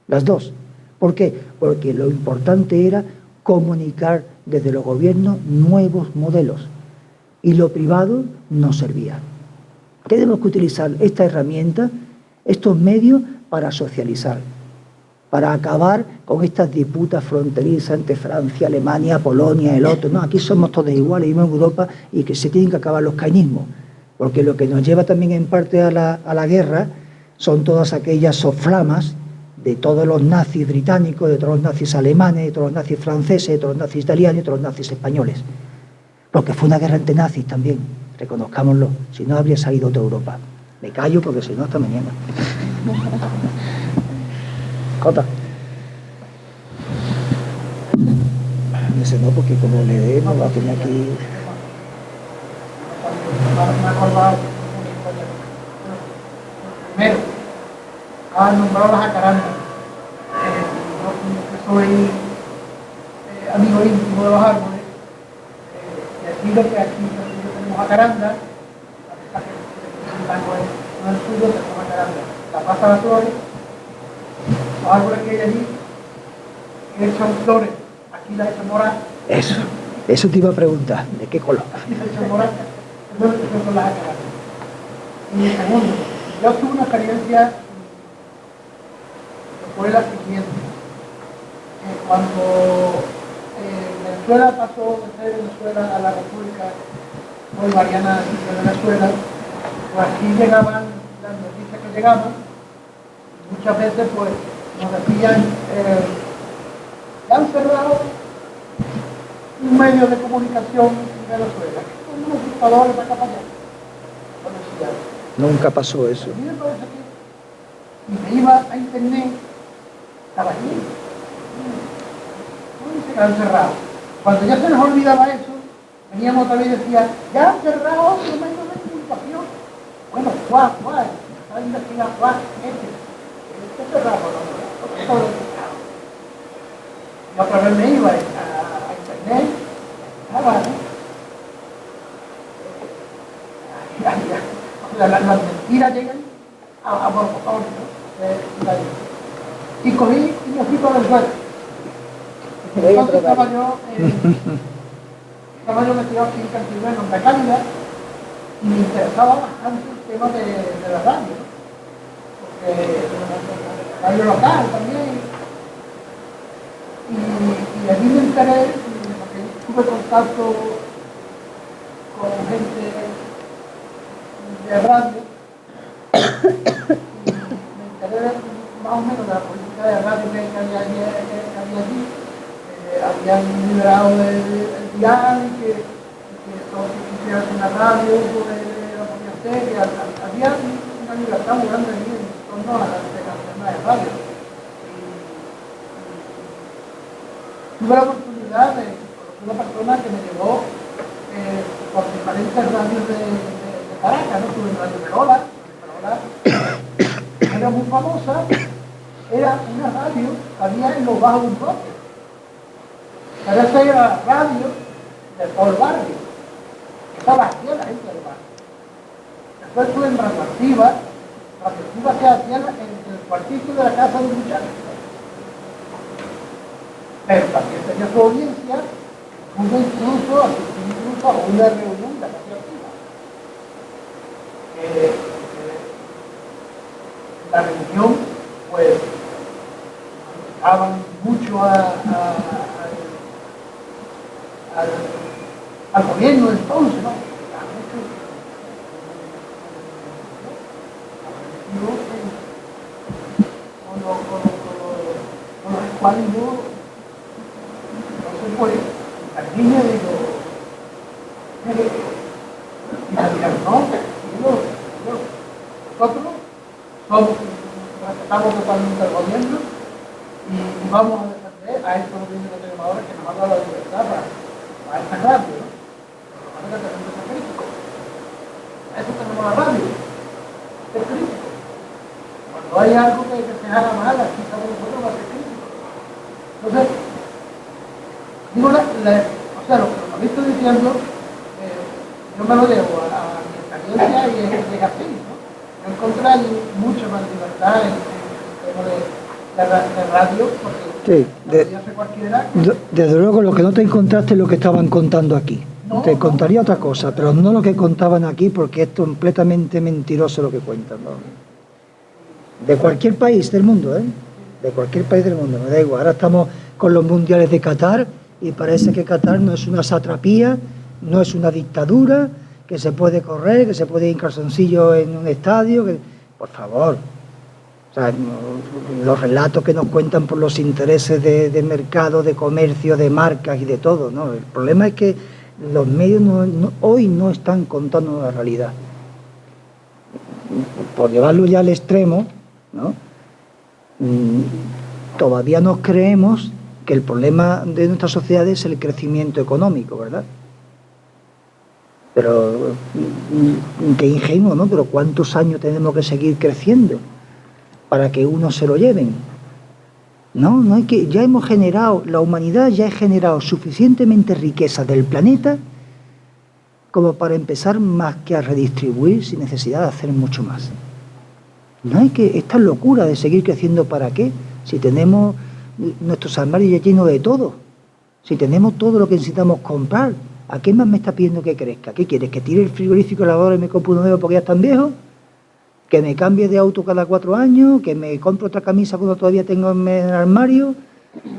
las dos. ¿Por qué? Porque lo importante era comunicar desde los gobiernos nuevos modelos y lo privado no servía. Tenemos que utilizar esta herramienta, estos medios, para socializar, para acabar con estas disputas fronterizas entre Francia, Alemania, Polonia, el otro. No, aquí somos todos iguales, vivimos en Europa y que se tienen que acabar los cañismos, porque lo que nos lleva también en parte a la guerra son todas aquellas soflamas de todos los nazis británicos, de todos los nazis alemanes, de todos los nazis franceses, de todos los nazis italianos, de todos los nazis españoles, porque fue una guerra entre nazis también. reconozcámoslo, si no habría salido toda Europa. Me callo porque si no, hasta mañana. Jota. Ese no, porque como le dé, no va a tener aquí... Me acordaba primero, han nombrado las jacarandas. Yo soy amigo íntimo de los árboles, y aquí lo que aquí tenemos jacaranda, la que no es el suyo, tenemos jacaranda. La Plaza de las Flores, los árboles que hay allí, que echan flores, aquí las echan moradas. Eso te iba a preguntar, ¿de qué color? Aquí las echan moradas, entonces son las jacarandas. Y segundo, yo tuve una experiencia que fue la siguiente. Cuando Venezuela pasó de ser Venezuela a la República Bolivariana de Venezuela, pues aquí llegaban las noticias que llegaban, y muchas veces pues nos decían, ya han cerrado un medio de comunicación en Venezuela, que son unos dictadores para acá para allá. Lo decían. Nunca pasó eso. A mí me parece que, y me iba a internet, estaba allí. No dice que han cerrado. Cuando ya se nos olvidaba eso, veníamos otra vez y decía, ya han cerrado otro medio de comunicación. Bueno, ¿cuál? Estaba investigando, ¿cuál? Este cerrado, ¿no? Y otra vez me iba a internet, estaba, las mentiras llegan a borbotones, ¿no? Y cogí y me fui para el suelo. Entonces estaba yo metido aquí en Cantillo, en Onda Cálida, y me interesaba bastante el tema de la radio, ¿no? Porque la radio local también. Y allí me enteré, porque tuve contacto con gente de radio, y me enteré más o menos de la política de radio que había allí. Habían liberado el diario, que todo se quisiera hacer en la radio, lo podía hacer, y había una libertad muy grande allí en torno a la tema de radio. Tuve la oportunidad de conocer una persona que me llevó por diferentes radios de Caracas, ¿no? Tuve en Radio Merola era muy famosa, era una radio que había en los bajos de un bloque. Pero esa era radio de todo el barrio, que estaba aquí la gente del barrio. Después estuve en Radio Activa se hacía en el cuartito de la casa de un muchacho. Pero también tenía su audiencia, pudo incluso asistir a una reunión de Radio Activa. La reunión, pues, daban mucho al gobierno entonces, ¿no? Con los cuales yo, entonces pues, al niño digo, y me dijeron, no, nosotros respetamos totalmente al gobierno y vamos a defender a estos gobiernos que tenemos ahora que nos ha dado la libertad para esta radio, ¿no? Pero lo que tenemos que ser críticos. A eso tenemos la radio, ser críticos. Cuando hay algo que se haga mal, aquí estamos nosotros para ser críticos. Entonces, digo, o sea, lo que estoy diciendo, yo me lo llevo a mi experiencia y es así, ¿no? Yo encontré allí mucha más libertad en el tema de radio, porque sí, cualquiera. Desde luego, lo que no te encontraste es lo que estaban contando aquí. No, te contaría otra cosa, pero no lo que contaban aquí, porque es completamente mentiroso lo que cuentan, ¿no? De cualquier país del mundo, ¿eh? De cualquier país del mundo, me da igual. Ahora estamos con los mundiales de Qatar y parece que Qatar no es una satrapía, no es una dictadura, que se puede correr, que se puede ir en calzoncillo en un estadio, que... por favor. O sea, los relatos que nos cuentan por los intereses de mercado, de comercio, de marcas y de todo, ¿no? El problema es que los medios hoy no están contando la realidad. Por llevarlo ya al extremo, ¿no? Todavía nos creemos que el problema de nuestra sociedad es el crecimiento económico, ¿verdad? Pero qué ingenuo, ¿no? Pero ¿cuántos años tenemos que seguir creciendo para que uno se lo lleven? No hay que, ya hemos generado, la humanidad ya ha generado suficientemente riqueza del planeta como para empezar más que a redistribuir sin necesidad de hacer mucho más. No hay que, esta locura de seguir creciendo, ¿para qué? Si tenemos nuestros armarios ya llenos de todo, si tenemos todo lo que necesitamos comprar, ¿a qué más me está pidiendo que crezca? ¿Qué quieres? ¿Que tire el frigorífico y la lavadora y me compre uno nuevo porque ya están viejos? ¿Que me cambie de auto cada 4 años? ¿Que me compre otra camisa cuando todavía tengo en el armario?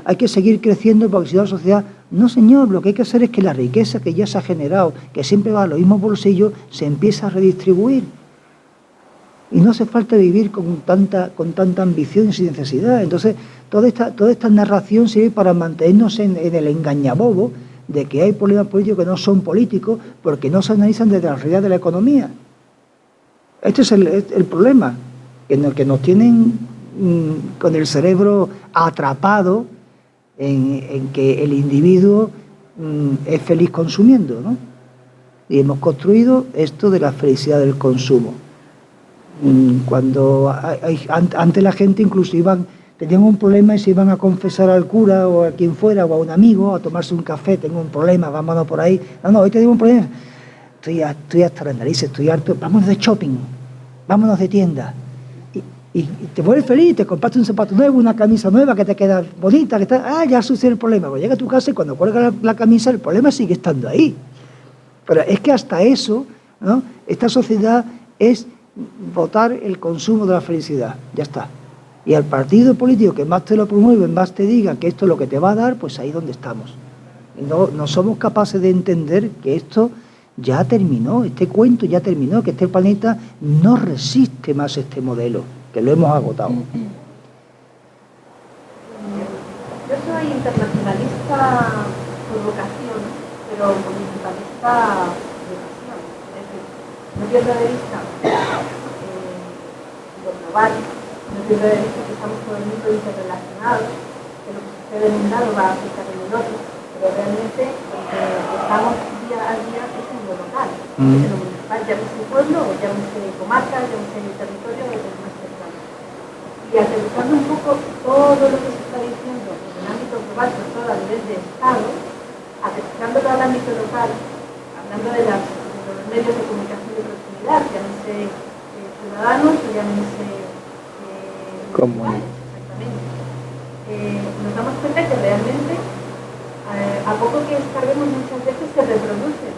Hay que seguir creciendo porque si no la sociedad... No, señor, lo que hay que hacer es que la riqueza que ya se ha generado, que siempre va a los mismos bolsillos, se empieza a redistribuir. Y no hace falta vivir con tanta ambición y sin necesidad. Entonces, toda esta narración sirve para mantenernos en el engañabobo de que hay problemas políticos que no son políticos porque no se analizan desde la realidad de la economía. Este es el problema, que nos tienen con el cerebro atrapado en que el individuo es feliz consumiendo, ¿no? Y hemos construido esto de la felicidad del consumo. Cuando antes la gente incluso tenían un problema y se iban a confesar al cura o a quien fuera o a un amigo a tomarse un café, tengo un problema, vámonos por ahí. No, hoy tengo un problema, estoy hasta las narices, estoy harto, vámonos de shopping, vámonos de tienda. Y te vuelves feliz, te compraste un zapato nuevo, una camisa nueva que te queda bonita, ya sucede el problema. Pues llega a tu casa y cuando cuelgas la camisa el problema sigue estando ahí. Pero es que hasta eso, ¿no? Esta sociedad es votar el consumo de la felicidad, ya está. Y al partido político que más te lo promueve, más te diga que esto es lo que te va a dar, pues ahí donde estamos. Y no somos capaces de entender que esto ya terminó, este cuento ya terminó, que este planeta no resiste más este modelo, que lo hemos agotado. Yo soy internacionalista por vocación, pero municipalista de pasión. Es decir, no pierdo de vista lo global, no pierdo de vista que estamos todo el mundo interrelacionados, que lo que sucede en un lado va a afectar en el otro, pero realmente estamos día a día es en lo local, es en lo municipal, llámese pueblo, o llámese comarca, llámese territorio, o llámese más cercano. Y aterrizando un poco todo lo que se está diciendo en el ámbito global, sobre todo a nivel de Estado, aterrizándolo al ámbito local, hablando de los medios de comunicación de proximidad, llámese ciudadanos o llámese comunidades, exactamente. Nos damos cuenta que realmente a poco que escarguemos muchas veces se reproducen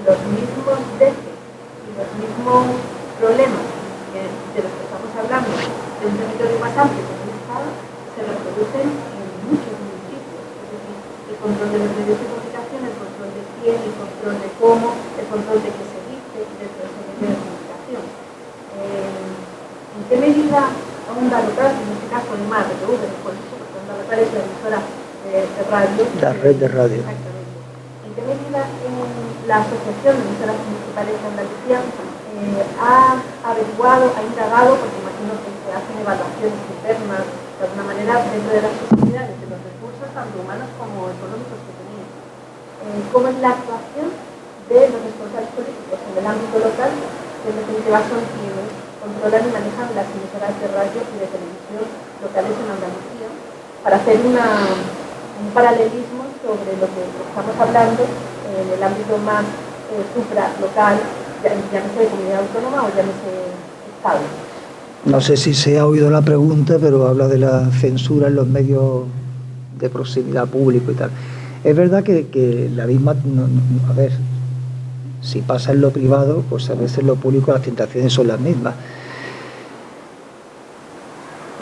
los mismos dejes y los mismos problemas de los que estamos hablando de un territorio más amplio que un Estado, se reproducen en muchos municipios. Es decir, el control de los medios de comunicación, el control de quién, el control de cómo, el control de qué se dice dentro de ese medio de comunicación. ¿En qué medida Onda Local, en este caso el MAR, porque Onda Local es la emisora de radio? La red de radio. Exactamente. ¿En qué medida la Asociación de Emisoras Municipales de Andalucía ha averiguado, ha indagado, porque imagino que se hacen evaluaciones internas de alguna manera dentro de las posibilidades de los recursos tanto humanos como económicos que tenían? ¿Cómo es la actuación de los responsables políticos en el ámbito local, que en definitiva son quienes controlan y manejan las emisoras de radio y de televisión locales en Andalucía, para hacer un paralelismo sobre lo que estamos hablando en el ámbito más supralocal, llámese de comunidad autónoma o llámese Estado? No sé si se ha oído la pregunta, pero habla de la censura en los medios de proximidad público y tal. Es verdad que la misma... a ver, si pasa en lo privado, pues a veces en lo público las tentaciones son las mismas.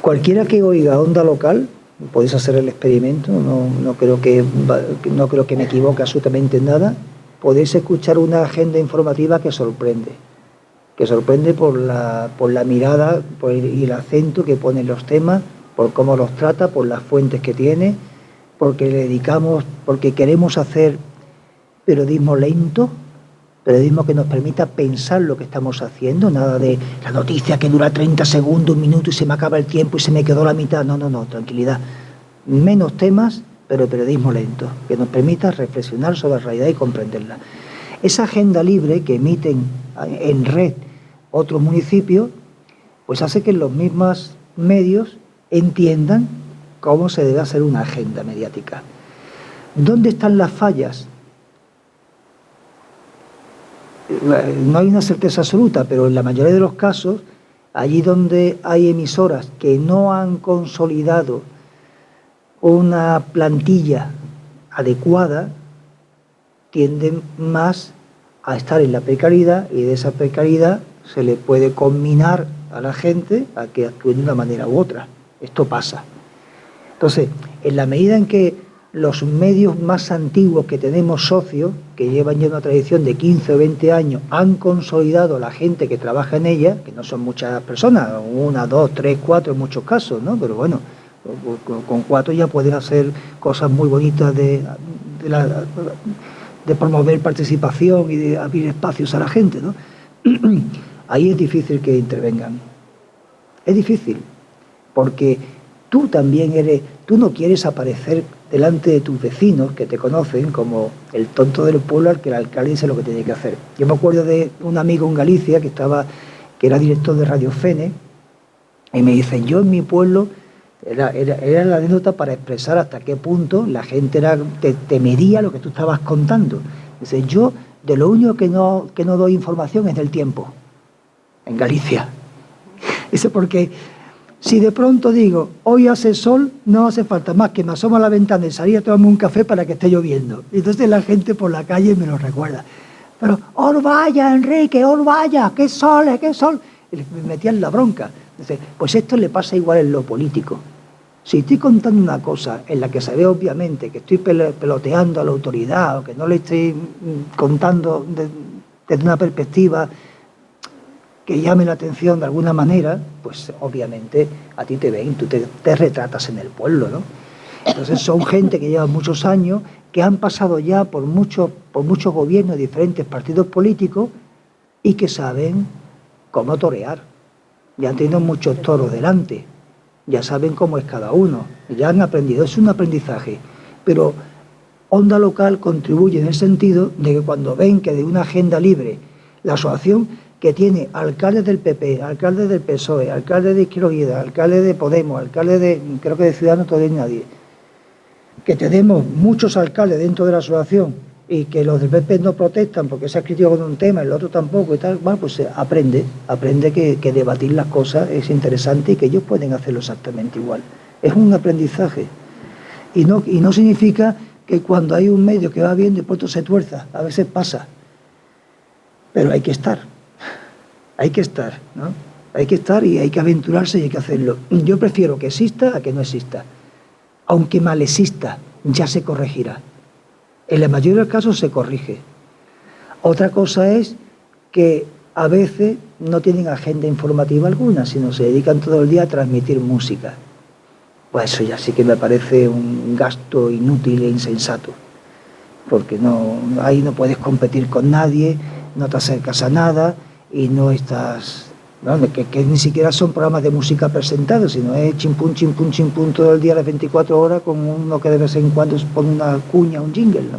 Cualquiera que oiga Onda Local, podéis hacer el experimento, no creo que me equivoque absolutamente en nada, podéis escuchar una agenda informativa que sorprende por la mirada y el acento que pone en los temas, por cómo los trata, por las fuentes que tiene, porque queremos hacer periodismo lento, periodismo que nos permita pensar lo que estamos haciendo, nada de la noticia que dura 30 segundos, un minuto y se me acaba el tiempo y se me quedó la mitad. No, no, no, tranquilidad. Menos temas, pero periodismo lento, que nos permita reflexionar sobre la realidad y comprenderla. Esa agenda libre que emiten en red otros municipios, pues hace que los mismos medios entiendan cómo se debe hacer una agenda mediática. ¿Dónde están las fallas? No hay una certeza absoluta, pero en la mayoría de los casos, allí donde hay emisoras que no han consolidado una plantilla adecuada, tienden más a estar en la precariedad, y de esa precariedad se le puede combinar a la gente a que actúe de una manera u otra. Esto pasa. Entonces, en la medida en que los medios más antiguos que tenemos socios, que llevan ya una tradición de 15 o 20 años, han consolidado a la gente que trabaja en ella, que no son muchas personas, 1, 2, 3, 4 en muchos casos, ¿no? Pero bueno, con 4 ya puedes hacer cosas muy bonitas de promover participación y de abrir espacios a la gente, ¿no? Ahí es difícil que intervengan. Es difícil, porque tú también tú no quieres aparecer delante de tus vecinos que te conocen como el tonto del pueblo al que el alcalde dice lo que tiene que hacer. Yo me acuerdo de un amigo en Galicia que era director de Radio Fene, y me dice, yo en mi pueblo, era la anécdota para expresar hasta qué punto la gente te medía lo que tú estabas contando. Dice, yo de lo único que no doy información es del tiempo, en Galicia. Dice, porque si de pronto digo, hoy hace sol, no hace falta más que me asomo a la ventana y salir a tomarme un café para que esté lloviendo. Y entonces la gente por la calle me lo recuerda. Pero, ¡oh vaya, Enrique, oh vaya, qué sol, qué sol! Y me metían la bronca. Dice, pues esto le pasa igual en lo político. Si estoy contando una cosa en la que se ve obviamente que estoy peloteando a la autoridad o que no le estoy contando desde una perspectiva que llame la atención de alguna manera, pues obviamente a ti te ven, tú te retratas en el pueblo, ¿no? Entonces son gente que lleva muchos años, que han pasado ya por muchos gobiernos de diferentes partidos políticos y que saben cómo torear. Ya han tenido muchos toros delante, ya saben cómo es cada uno, ya han aprendido, es un aprendizaje. Pero Onda Local contribuye en el sentido de que cuando ven que de una agenda libre, la asociación que tiene alcaldes del PP, alcaldes del PSOE, alcaldes de Izquierda Unida, alcaldes de Podemos, alcaldes creo que de Ciudadanos todavía hay nadie, que tenemos muchos alcaldes dentro de la asociación y que los del PP no protestan porque se ha criticado con un tema y el otro tampoco y tal, bueno, pues aprende que debatir las cosas es interesante y que ellos pueden hacerlo exactamente igual. Es un aprendizaje. Y no significa que cuando hay un medio que va bien de pronto se tuerza, a veces pasa. Pero hay que estar, ¿no? Hay que estar y hay que aventurarse y hay que hacerlo. Yo prefiero que exista a que no exista. Aunque mal exista, ya se corregirá. En la mayoría de los casos se corrige. Otra cosa es que a veces no tienen agenda informativa alguna, sino se dedican todo el día a transmitir música. Pues eso ya sí que me parece un gasto inútil e insensato. Porque ahí no puedes competir con nadie, no te acercas a nada y no estás... ¿no? Que ni siquiera son programas de música presentados, sino es chimpún, chimpún, chimpún todo el día, las 24 horas, con uno que de vez en cuando pone una cuña, un jingle, ¿no?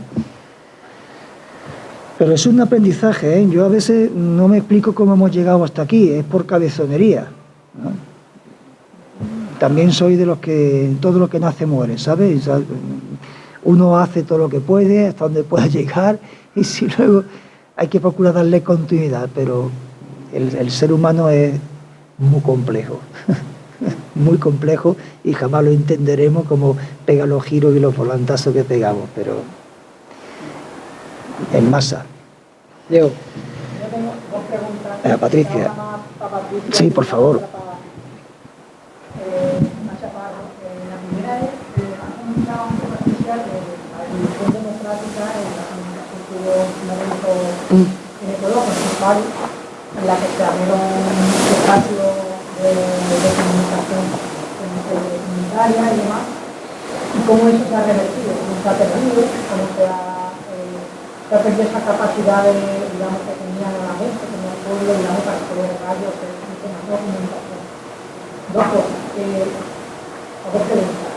Pero es un aprendizaje, ¿eh? Yo a veces no me explico cómo hemos llegado hasta aquí, es por cabezonería, ¿no? También soy de los que todo lo que nace muere, ¿sabes? Uno hace todo lo que puede, hasta donde pueda llegar, y si luego hay que procurar darle continuidad, pero el ser humano es muy complejo, muy complejo, y jamás lo entenderemos como pega los giros y los volantazos que pegamos, pero en masa. Diego. Yo tengo dos preguntas. Patricia. Sí, por favor. Chaparro, la primera es, hace un trabajo superficial de la división democrática en la comunicación que hubo en un momento en Ecuador, principal, en la que se abrieron espacios de comunicación comunitaria y demás, y cómo eso se ha revertido, cómo se ha perdido, cómo se ha se ha perdido esa capacidad de, digamos, que tenía la gente, que tenía el pueblo, digamos, para poder radio, hacer una comunicación. Dos cosas. A ver qué piensa.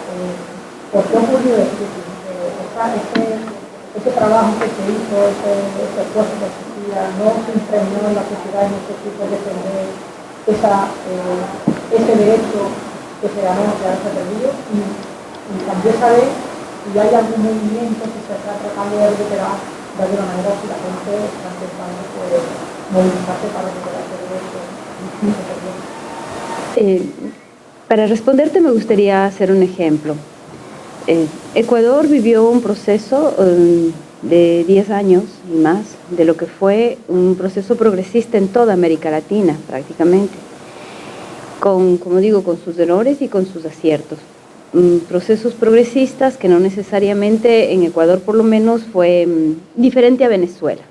¿Por qué ocurrió esto? Ese trabajo que se hizo, ese esfuerzo que se hacía, no se impregnó en la sociedad en ese tipo de defender ese derecho que se ganó, que ahora se ha perdido, y también saber si hay algún movimiento que se está tratando de recuperar de alguna manera, si la gente está intentando movilizarse para recuperar ese derecho. Para responderte me gustaría hacer un ejemplo. Ecuador vivió un proceso de 10 años y más de lo que fue un proceso progresista en toda América Latina prácticamente, como digo, con sus errores y con sus aciertos. Procesos progresistas que no necesariamente en Ecuador por lo menos fue diferente a Venezuela.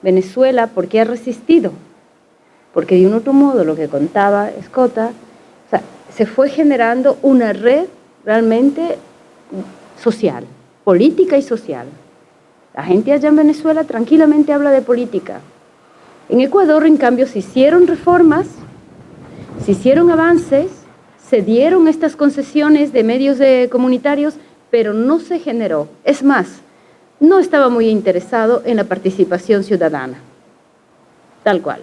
Venezuela, ¿por qué ha resistido? Porque de un otro modo, lo que contaba Escota, o sea, se fue generando una red realmente social, política y social. La gente allá en Venezuela tranquilamente habla de política. En Ecuador, en cambio, se hicieron reformas, se hicieron avances, se dieron estas concesiones de medios comunitarios, pero no se generó. Es más, no estaba muy interesado en la participación ciudadana, tal cual.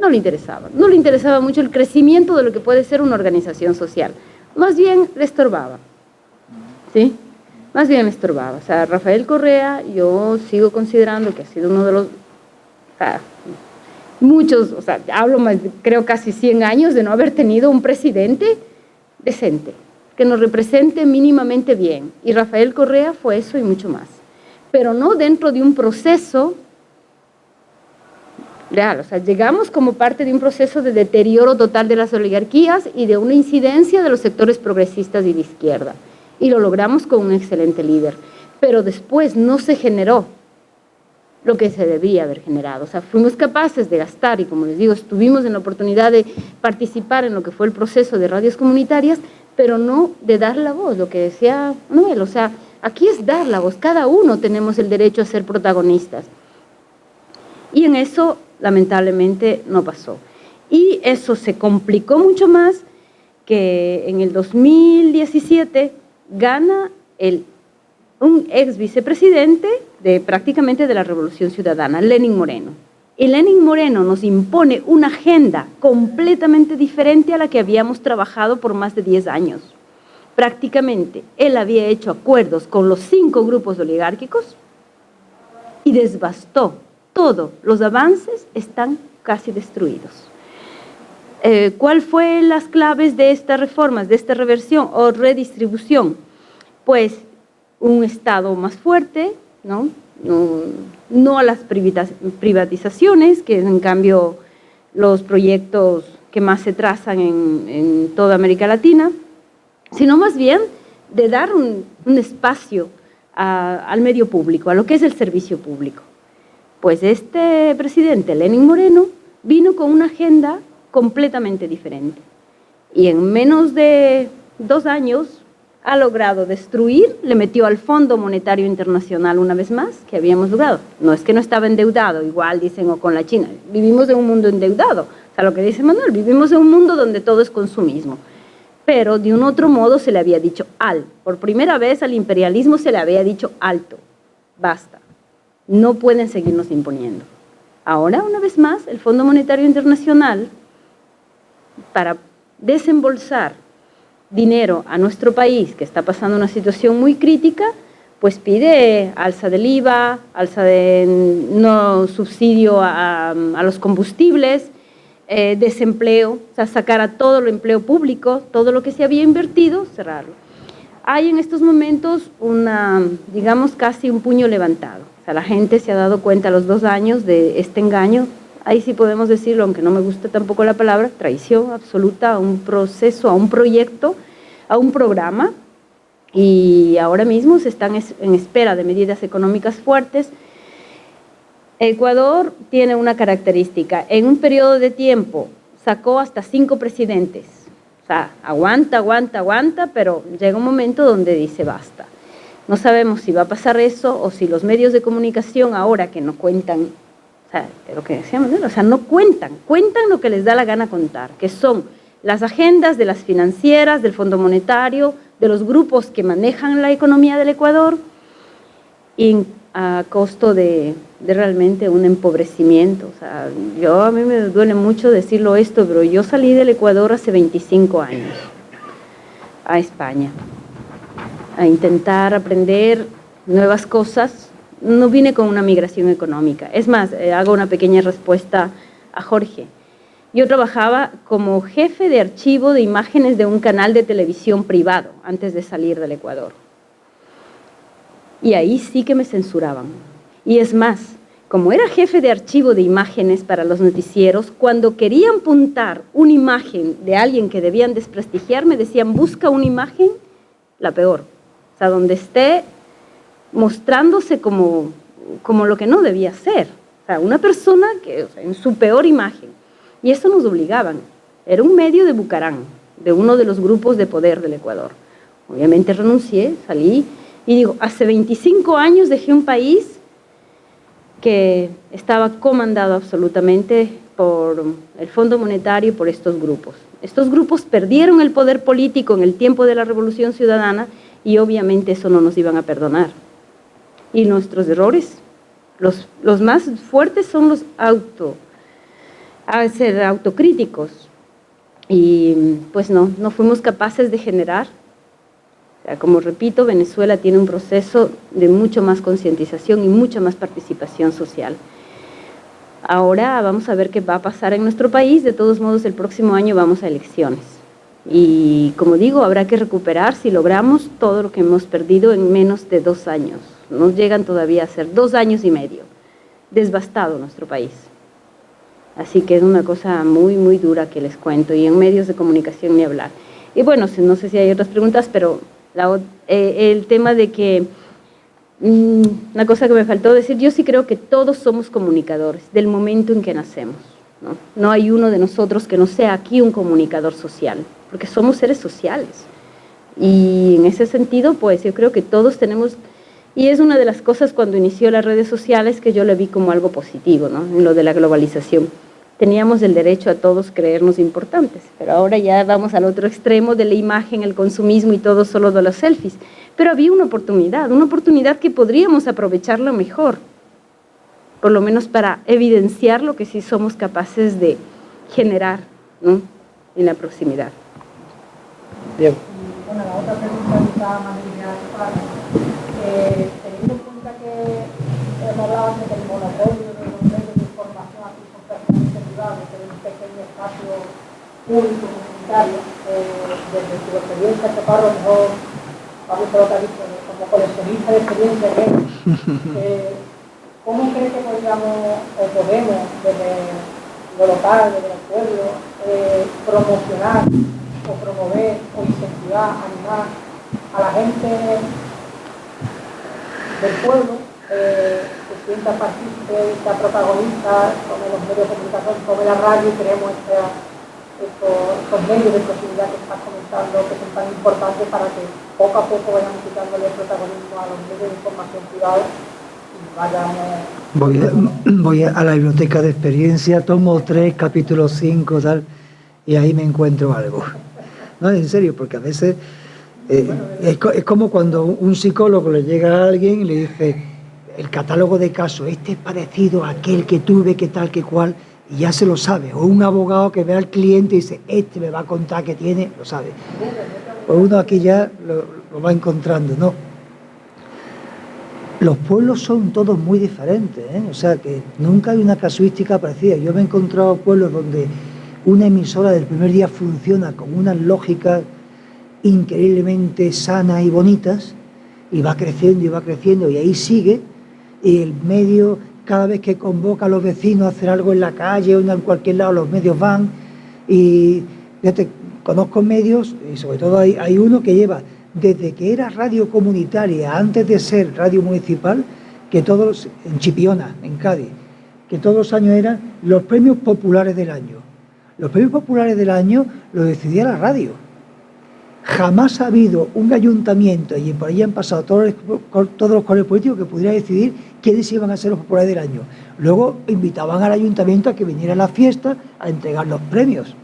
No le interesaba mucho el crecimiento de lo que puede ser una organización social. Más bien le estorbaba, ¿sí? Más bien le estorbaba. O sea, Rafael Correa, yo sigo considerando que ha sido uno de los... hablo más, creo casi 100 años de no haber tenido un presidente decente, que nos represente mínimamente bien. Y Rafael Correa fue eso y mucho más. Pero no dentro de un proceso real. O sea, llegamos como parte de un proceso de deterioro total de las oligarquías y de una incidencia de los sectores progresistas y de izquierda. Y lo logramos con un excelente líder. Pero después no se generó lo que se debía haber generado. O sea, fuimos capaces de gastar y, como les digo, estuvimos en la oportunidad de participar en lo que fue el proceso de radios comunitarias, pero no de dar la voz, lo que decía Noel. O sea, aquí es dar la voz. Cada uno tenemos el derecho a ser protagonistas. Y en eso, lamentablemente, no pasó. Y eso se complicó mucho más que en el 2017 gana un ex vicepresidente prácticamente de la Revolución Ciudadana, Lenín Moreno. Y Lenín Moreno nos impone una agenda completamente diferente a la que habíamos trabajado por más de 10 años. Prácticamente, él había hecho acuerdos con los 5 grupos oligárquicos y devastó todo. Los avances están casi destruidos. ¿Cuál fue las claves de estas reformas, de esta reversión o redistribución? Pues un Estado más fuerte, no a las privatizaciones, que en cambio los proyectos que más se trazan en toda América Latina, sino más bien de dar un espacio al medio público, a lo que es el servicio público. Pues este presidente, Lenín Moreno, vino con una agenda completamente diferente. Y en menos de 2 años ha logrado destruir, le metió al Fondo Monetario Internacional una vez más, que habíamos logrado. No es que no estaba endeudado, igual dicen o con la China. Vivimos en un mundo endeudado. O sea, lo que dice Manuel, vivimos en un mundo donde todo es consumismo. Pero de un otro modo se le había dicho por primera vez al imperialismo se le había dicho alto, basta. No pueden seguirnos imponiendo. Ahora, una vez más, el Fondo Monetario Internacional, para desembolsar dinero a nuestro país, que está pasando una situación muy crítica, pues pide alza del IVA, alza de no subsidio a los combustibles, desempleo, o sea, sacar a todo el empleo público, todo lo que se había invertido, cerrarlo. Hay en estos momentos digamos, casi un puño levantado. O sea, la gente se ha dado cuenta a los 2 años de este engaño. Ahí sí podemos decirlo, aunque no me gusta tampoco la palabra, traición absoluta a un proceso, a un proyecto, a un programa. Y ahora mismo se están en espera de medidas económicas fuertes. Ecuador tiene una característica. En un periodo de tiempo sacó hasta 5 presidentes. O sea, aguanta, pero llega un momento donde dice basta. No sabemos si va a pasar eso o si los medios de comunicación ahora que no cuentan, o sea, lo que decíamos, ¿no? O sea, no cuentan lo que les da la gana contar, que son las agendas de las financieras, del Fondo Monetario, de los grupos que manejan la economía del Ecuador, y a costo de realmente un empobrecimiento. O sea, a mí me duele mucho decirlo esto, pero yo salí del Ecuador hace 25 años a España a intentar aprender nuevas cosas. No vine con una migración económica. Es más, hago una pequeña respuesta a Jorge. Yo trabajaba como jefe de archivo de imágenes de un canal de televisión privado antes de salir del Ecuador. Y ahí sí que me censuraban. Y es más, como era jefe de archivo de imágenes para los noticieros, cuando querían apuntar una imagen de alguien que debían desprestigiar, me decían, busca una imagen, la peor. O sea, donde esté mostrándose como lo que no debía ser. O sea, una persona que, o sea, en su peor imagen. Y eso nos obligaban. Era un medio de Bucarán, de uno de los grupos de poder del Ecuador. Obviamente renuncié, salí y digo, hace 25 años dejé un país que estaba comandado absolutamente por el Fondo Monetario y por estos grupos. Estos grupos perdieron el poder político en el tiempo de la Revolución Ciudadana y obviamente eso no nos iban a perdonar. Y nuestros errores, los más fuertes son los ser autocríticos. Y pues no fuimos capaces de generar. O sea, como repito, Venezuela tiene un proceso de mucho más concientización y mucha más participación social. Ahora vamos a ver qué va a pasar en nuestro país. De todos modos, el próximo año vamos a elecciones. Y como digo, habrá que recuperar si logramos todo lo que hemos perdido en menos de 2 años. No llegan todavía a ser 2 años y medio. Devastado nuestro país. Así que es una cosa muy, muy dura que les cuento. Y en medios de comunicación ni hablar. Y bueno, no sé si hay otras preguntas, pero el tema de que, una cosa que me faltó decir, yo sí creo que todos somos comunicadores del momento en que nacemos, ¿no? No hay uno de nosotros que no sea aquí un comunicador social, porque somos seres sociales. Y en ese sentido, pues yo creo que todos tenemos, y es una de las cosas cuando inició las redes sociales que yo le vi como algo positivo, ¿no? En lo de la globalización. Teníamos el derecho a todos creernos importantes, pero ahora ya vamos al otro extremo de la imagen, el consumismo y todo solo de los selfies. Pero había una oportunidad que podríamos aprovecharla mejor, por lo menos para evidenciar lo que sí somos capaces de generar, ¿no? En la proximidad. Bien. Bueno, la otra pregunta quizá más dirigida a Pablo. Teniendo en cuenta que hemos hablado antes del monopolio de los medios de información aquí son prácticamente privados, que es un pequeño espacio público comunitario, desde tu experiencia, que Pablo, a lo mejor Pablo te lo ha dicho, como coleccionista de experiencia, ¿cómo crees que podríamos o podemos desde lo local, desde el pueblo, promocionar o promover o incentivar, animar a la gente del pueblo que sienta partícipe, sea protagonista, como los medios de comunicación, como la radio, y creemos estos medios de proximidad que estás comentando, que son tan importantes para que poco a poco vayan quitándole el protagonismo a los medios de información privados y vayamos... Voy a la biblioteca de experiencia, tomo 3, capítulo 5, tal, y ahí me encuentro algo. No, en serio, porque a veces es como cuando un psicólogo le llega a alguien y le dice el catálogo de casos, este es parecido a aquel que tuve, que tal, que cual, y ya se lo sabe. O un abogado que ve al cliente y dice, este me va a contar que tiene, lo sabe. Pues uno aquí ya lo va encontrando, ¿no? Los pueblos son todos muy diferentes, ¿eh? O sea que nunca hay una casuística parecida. Yo me he encontrado pueblos donde una emisora del primer día funciona con unas lógicas increíblemente sanas y bonitas, y va creciendo, y ahí sigue, y el medio, cada vez que convoca a los vecinos a hacer algo en la calle o en cualquier lado, los medios van, y fíjate, conozco medios, y sobre todo hay uno que lleva, desde que era radio comunitaria, antes de ser radio municipal, que todos, en Chipiona, en Cádiz, que todos los años eran los premios populares del año. Los premios populares del año los decidía la radio. Jamás ha habido un ayuntamiento, y por ahí han pasado todos los colores políticos, que pudiera decidir quiénes iban a ser los populares del año. Luego invitaban al ayuntamiento a que viniera a la fiesta a entregar los premios.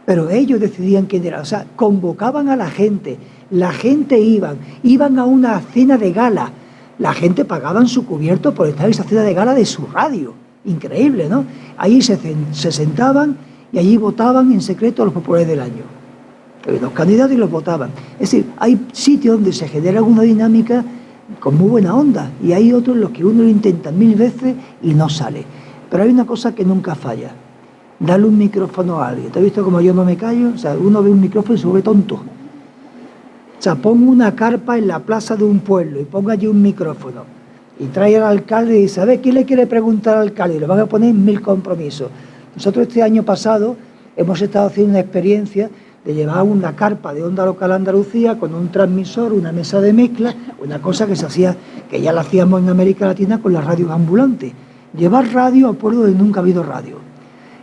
Pero ellos decidían quién era. O sea, convocaban a la gente iban a una cena de gala. La gente pagaba su cubierto por estar en esa cena de gala de su radio. Increíble, ¿no? Ahí se sentaban y allí votaban en secreto a los populares del año. Los candidatos y los votaban. Es decir, hay sitios donde se genera una dinámica con muy buena onda y hay otros en los que uno lo intenta 1000 veces y no sale. Pero hay una cosa que nunca falla: darle un micrófono a alguien. ¿Te has visto como yo no me callo? O sea, uno ve un micrófono y se vuelve tonto. O sea, pongo una carpa en la plaza de un pueblo y pongo allí un micrófono y trae al alcalde y dice: a ver, ¿quién le quiere preguntar al alcalde? Y le van a poner 1000 compromisos. Nosotros este año pasado hemos estado haciendo una experiencia de llevar una carpa de Onda Local Andalucía con un transmisor, una mesa de mezcla, una cosa que se hacía, que ya la hacíamos en América Latina con las radios ambulantes. Llevar radio a pueblos donde nunca ha habido radio.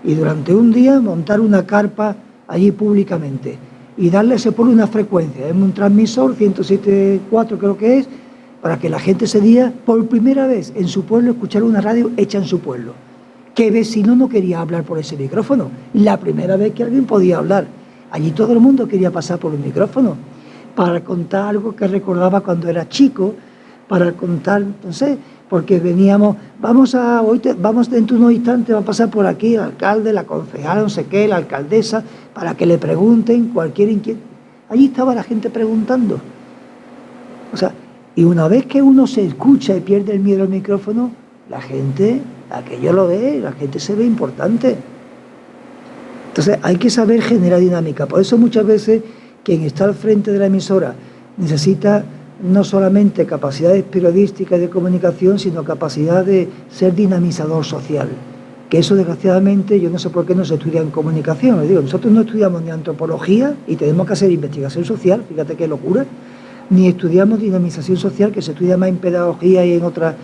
Y durante un día montar una carpa allí públicamente y darle a ese pueblo una frecuencia, un transmisor, 107.4 creo que es, para que la gente ese día, por primera vez en su pueblo, escuchara una radio hecha en su pueblo. ¿Qué vecino no quería hablar por ese micrófono? La primera vez que alguien podía hablar. Allí todo el mundo quería pasar por un micrófono para contar algo que recordaba cuando era chico, para contar, no sé, porque veníamos, vamos dentro de unos instantes, va a pasar por aquí el alcalde, la concejala, no sé qué, la alcaldesa, para que le pregunten cualquier inquietud. Allí estaba la gente preguntando. O sea, y una vez que uno se escucha y pierde el miedo al micrófono, la gente, aquello lo ve, la gente se ve importante. Entonces hay que saber generar dinámica. Por eso muchas veces quien está al frente de la emisora necesita no solamente capacidades periodísticas de comunicación, sino capacidad de ser dinamizador social. Que eso, desgraciadamente, yo no sé por qué no se estudia en comunicación. Les digo, nosotros no estudiamos ni antropología y tenemos que hacer investigación social, fíjate qué locura, ni estudiamos dinamización social, que se estudia más en pedagogía y en otras.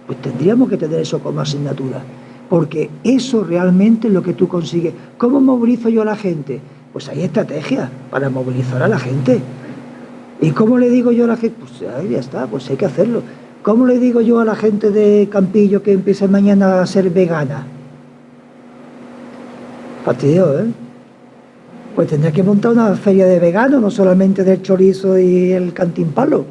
Pues tendríamos que tener eso como asignatura, porque eso realmente es lo que tú consigues. ¿Cómo movilizo yo a la gente? Pues hay estrategias para movilizar a la gente. ¿Y cómo le digo yo a la gente? Pues ahí ya está, pues hay que hacerlo. ¿Cómo le digo yo a la gente de Campillo que empiece mañana a ser vegana? Fastidio, ¿eh? Pues tendrá que montar una feria de veganos, no solamente del chorizo y el cantimpalo.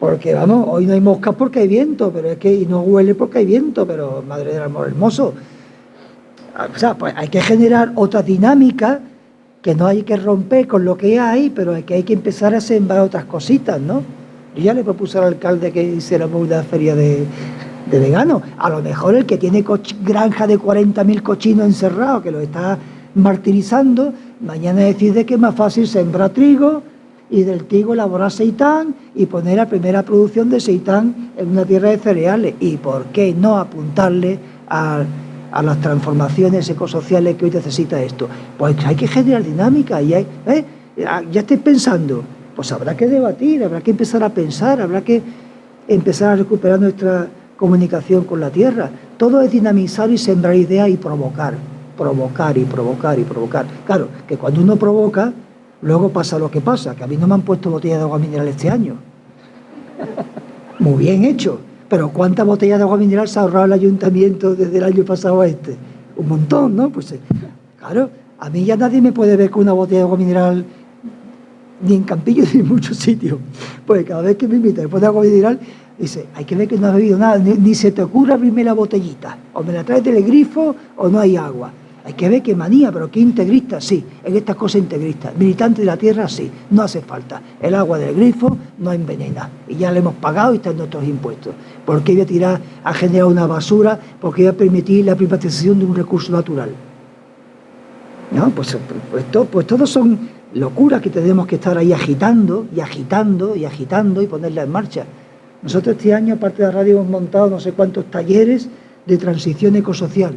Porque, vamos, hoy no hay moscas porque hay viento, pero es que y no huele porque hay viento, pero madre del amor hermoso. O sea, pues hay que generar otra dinámica que no hay que romper con lo que hay, pero hay que empezar a sembrar otras cositas, ¿no? Yo ya le propuse al alcalde que hiciéramos una feria de veganos. A lo mejor el que tiene granja de 40.000 cochinos encerrados, que lo está martirizando, mañana decide que es más fácil sembrar trigo y del trigo elaborar seitán y poner la primera producción de seitán en una tierra de cereales. ¿Y por qué no apuntarle a las transformaciones ecosociales que hoy necesita esto? Pues hay que generar dinámica y ya estáis pensando, pues habrá que debatir, habrá que empezar a pensar, habrá que empezar a recuperar nuestra comunicación con la tierra. Todo es dinamizar y sembrar ideas y provocar. Claro, que cuando uno provoca, luego pasa lo que pasa, que a mí no me han puesto botella de agua mineral este año. Muy bien hecho. Pero ¿cuántas botellas de agua mineral se ha ahorrado el ayuntamiento desde el año pasado a este? Un montón, ¿no? Pues claro, a mí ya nadie me puede ver con una botella de agua mineral ni en Campillo ni en muchos sitios. Pues cada vez que me invitan después de agua mineral, dice, hay que ver que no has bebido nada, ni se te ocurra abrirme la botellita. O me la traes del grifo o no hay agua. Hay que ver qué manía, pero qué integrista, sí, en estas cosas integristas. Militante de la tierra, sí, no hace falta. El agua del grifo no envenena. Y ya le hemos pagado y están en nuestros impuestos. ¿Por qué voy a tirar a generar una basura? ¿Por qué voy a permitir la privatización de un recurso natural? ¿No? Pues todos son locuras que tenemos que estar ahí agitando y ponerlas en marcha. Nosotros este año, aparte de la radio, hemos montado no sé cuántos talleres de transición ecosocial.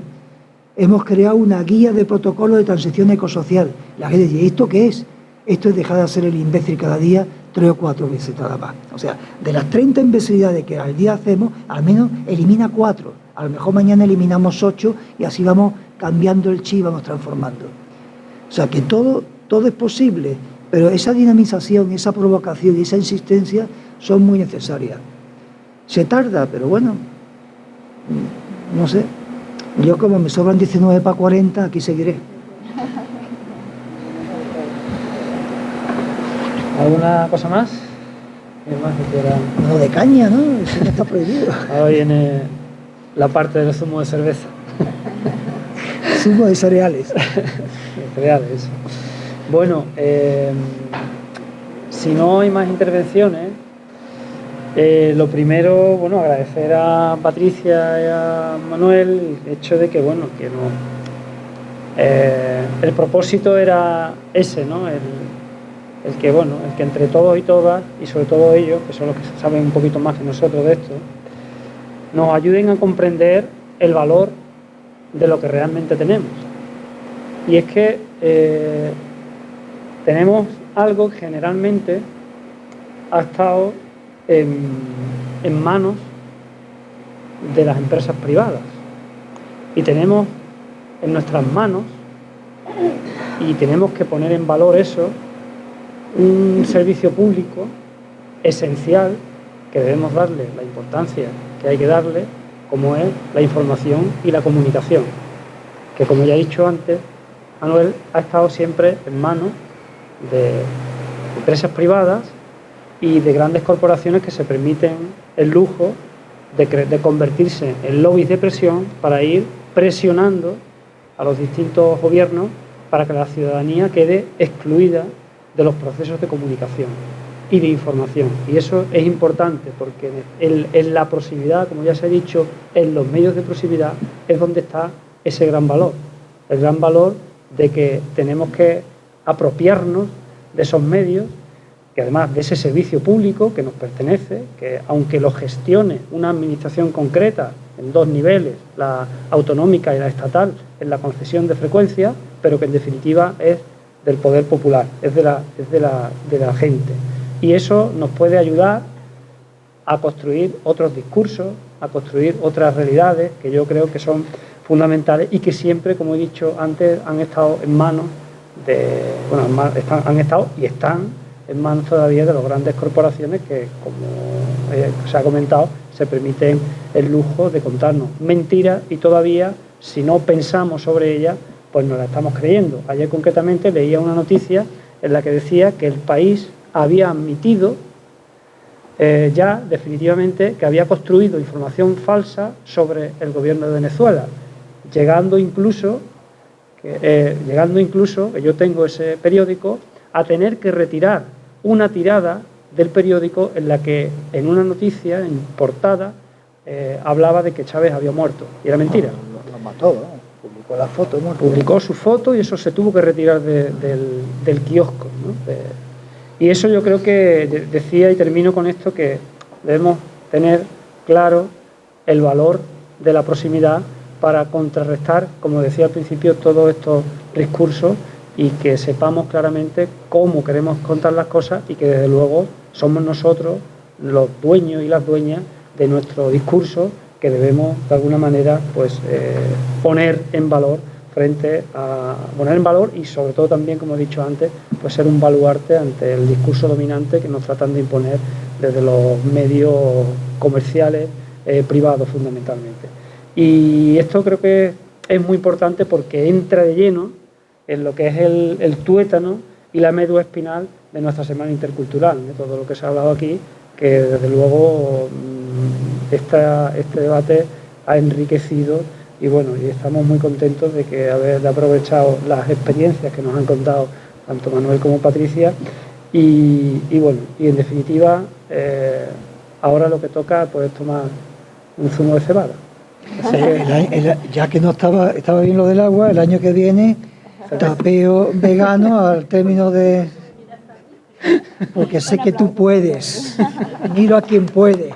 Hemos creado una guía de protocolo de transición ecosocial. La gente dice, ¿esto qué es? Esto es dejar de hacer el imbécil cada día 3 o 4 veces nada más. O sea, de las 30 imbecilidades que al día hacemos, al menos elimina 4. A lo mejor mañana eliminamos 8 y así vamos cambiando el chip, vamos transformando. O sea, que todo es posible Pero esa dinamización, esa provocación y esa insistencia son muy necesarias. Se tarda, pero bueno, no sé. Yo, como me sobran 19 para 40, aquí seguiré. ¿Alguna cosa más? ¿Qué más que quieran? No de caña, ¿no? Eso no está prohibido. Ahora viene la parte del zumo de cerveza. Zumo de cereales. De cereales, eso. Bueno, si no hay más intervenciones, lo primero, bueno, agradecer a Patricia y a Manuel el hecho de que, bueno, que no, el propósito era ese, ¿no? El que, bueno, el que entre todos y todas, y sobre todo ellos, que son los que saben un poquito más que nosotros de esto, nos ayuden a comprender el valor de lo que realmente tenemos. Y es que tenemos algo que generalmente ha estado en manos de las empresas privadas, y tenemos en nuestras manos, y tenemos que poner en valor eso, un servicio público esencial que debemos darle la importancia que hay que darle, como es la información y la comunicación, que, como ya he dicho antes, Manuel, ha estado siempre en manos de empresas privadas y de grandes corporaciones que se permiten el lujo de convertirse en lobbies de presión para ir presionando a los distintos gobiernos para que la ciudadanía quede excluida de los procesos de comunicación y de información. Y eso es importante, porque en la proximidad, como ya se ha dicho, en los medios de proximidad es donde está ese gran valor, el gran valor de que tenemos que apropiarnos de esos medios, que además de ese servicio público que nos pertenece, que aunque lo gestione una administración concreta en dos niveles, la autonómica y la estatal, en la concesión de frecuencia, pero que en definitiva es del poder popular, es de la gente. Y eso nos puede ayudar a construir otros discursos, a construir otras realidades que yo creo que son fundamentales y que siempre, como he dicho antes, han estado en manos de, bueno, han estado y están en manos todavía de las grandes corporaciones que, como se ha comentado, se permiten el lujo de contarnos mentiras, y todavía, si no pensamos sobre ellas, pues nos la estamos creyendo. Ayer concretamente leía una noticia en la que decía que el país había admitido ya definitivamente que había construido información falsa sobre el gobierno de Venezuela, llegando incluso, que yo tengo ese periódico, a tener que retirar una tirada del periódico en la que, en una noticia, en portada, hablaba de que Chávez había muerto, y era mentira. Lo mató, ¿no? Publicó la foto, muerto. Publicó su foto y eso se tuvo que retirar del kiosco, ¿no? Y eso yo creo que decía, y termino con esto, que debemos tener claro el valor de la proximidad para contrarrestar, como decía al principio, todos estos discursos, y que sepamos claramente cómo queremos contar las cosas, y que desde luego somos nosotros los dueños y las dueñas de nuestro discurso, que debemos de alguna manera pues poner en valor y sobre todo también, como he dicho antes, pues ser un baluarte ante el discurso dominante que nos tratan de imponer desde los medios comerciales privados fundamentalmente. Y esto creo que es muy importante porque entra de lleno en lo que es el tuétano y la médula espinal de nuestra Semana Intercultural, de todo lo que se ha hablado aquí, que desde luego este debate ha enriquecido, y bueno, y estamos muy contentos de haber aprovechado las experiencias que nos han contado tanto Manuel como Patricia, y bueno, y en definitiva ahora lo que toca pues tomar un zumo de cebada. Sí, ya que no estaba bien lo del agua, el año que viene tapeo vegano al término de... Porque sé que tú puedes, miro a quien puede.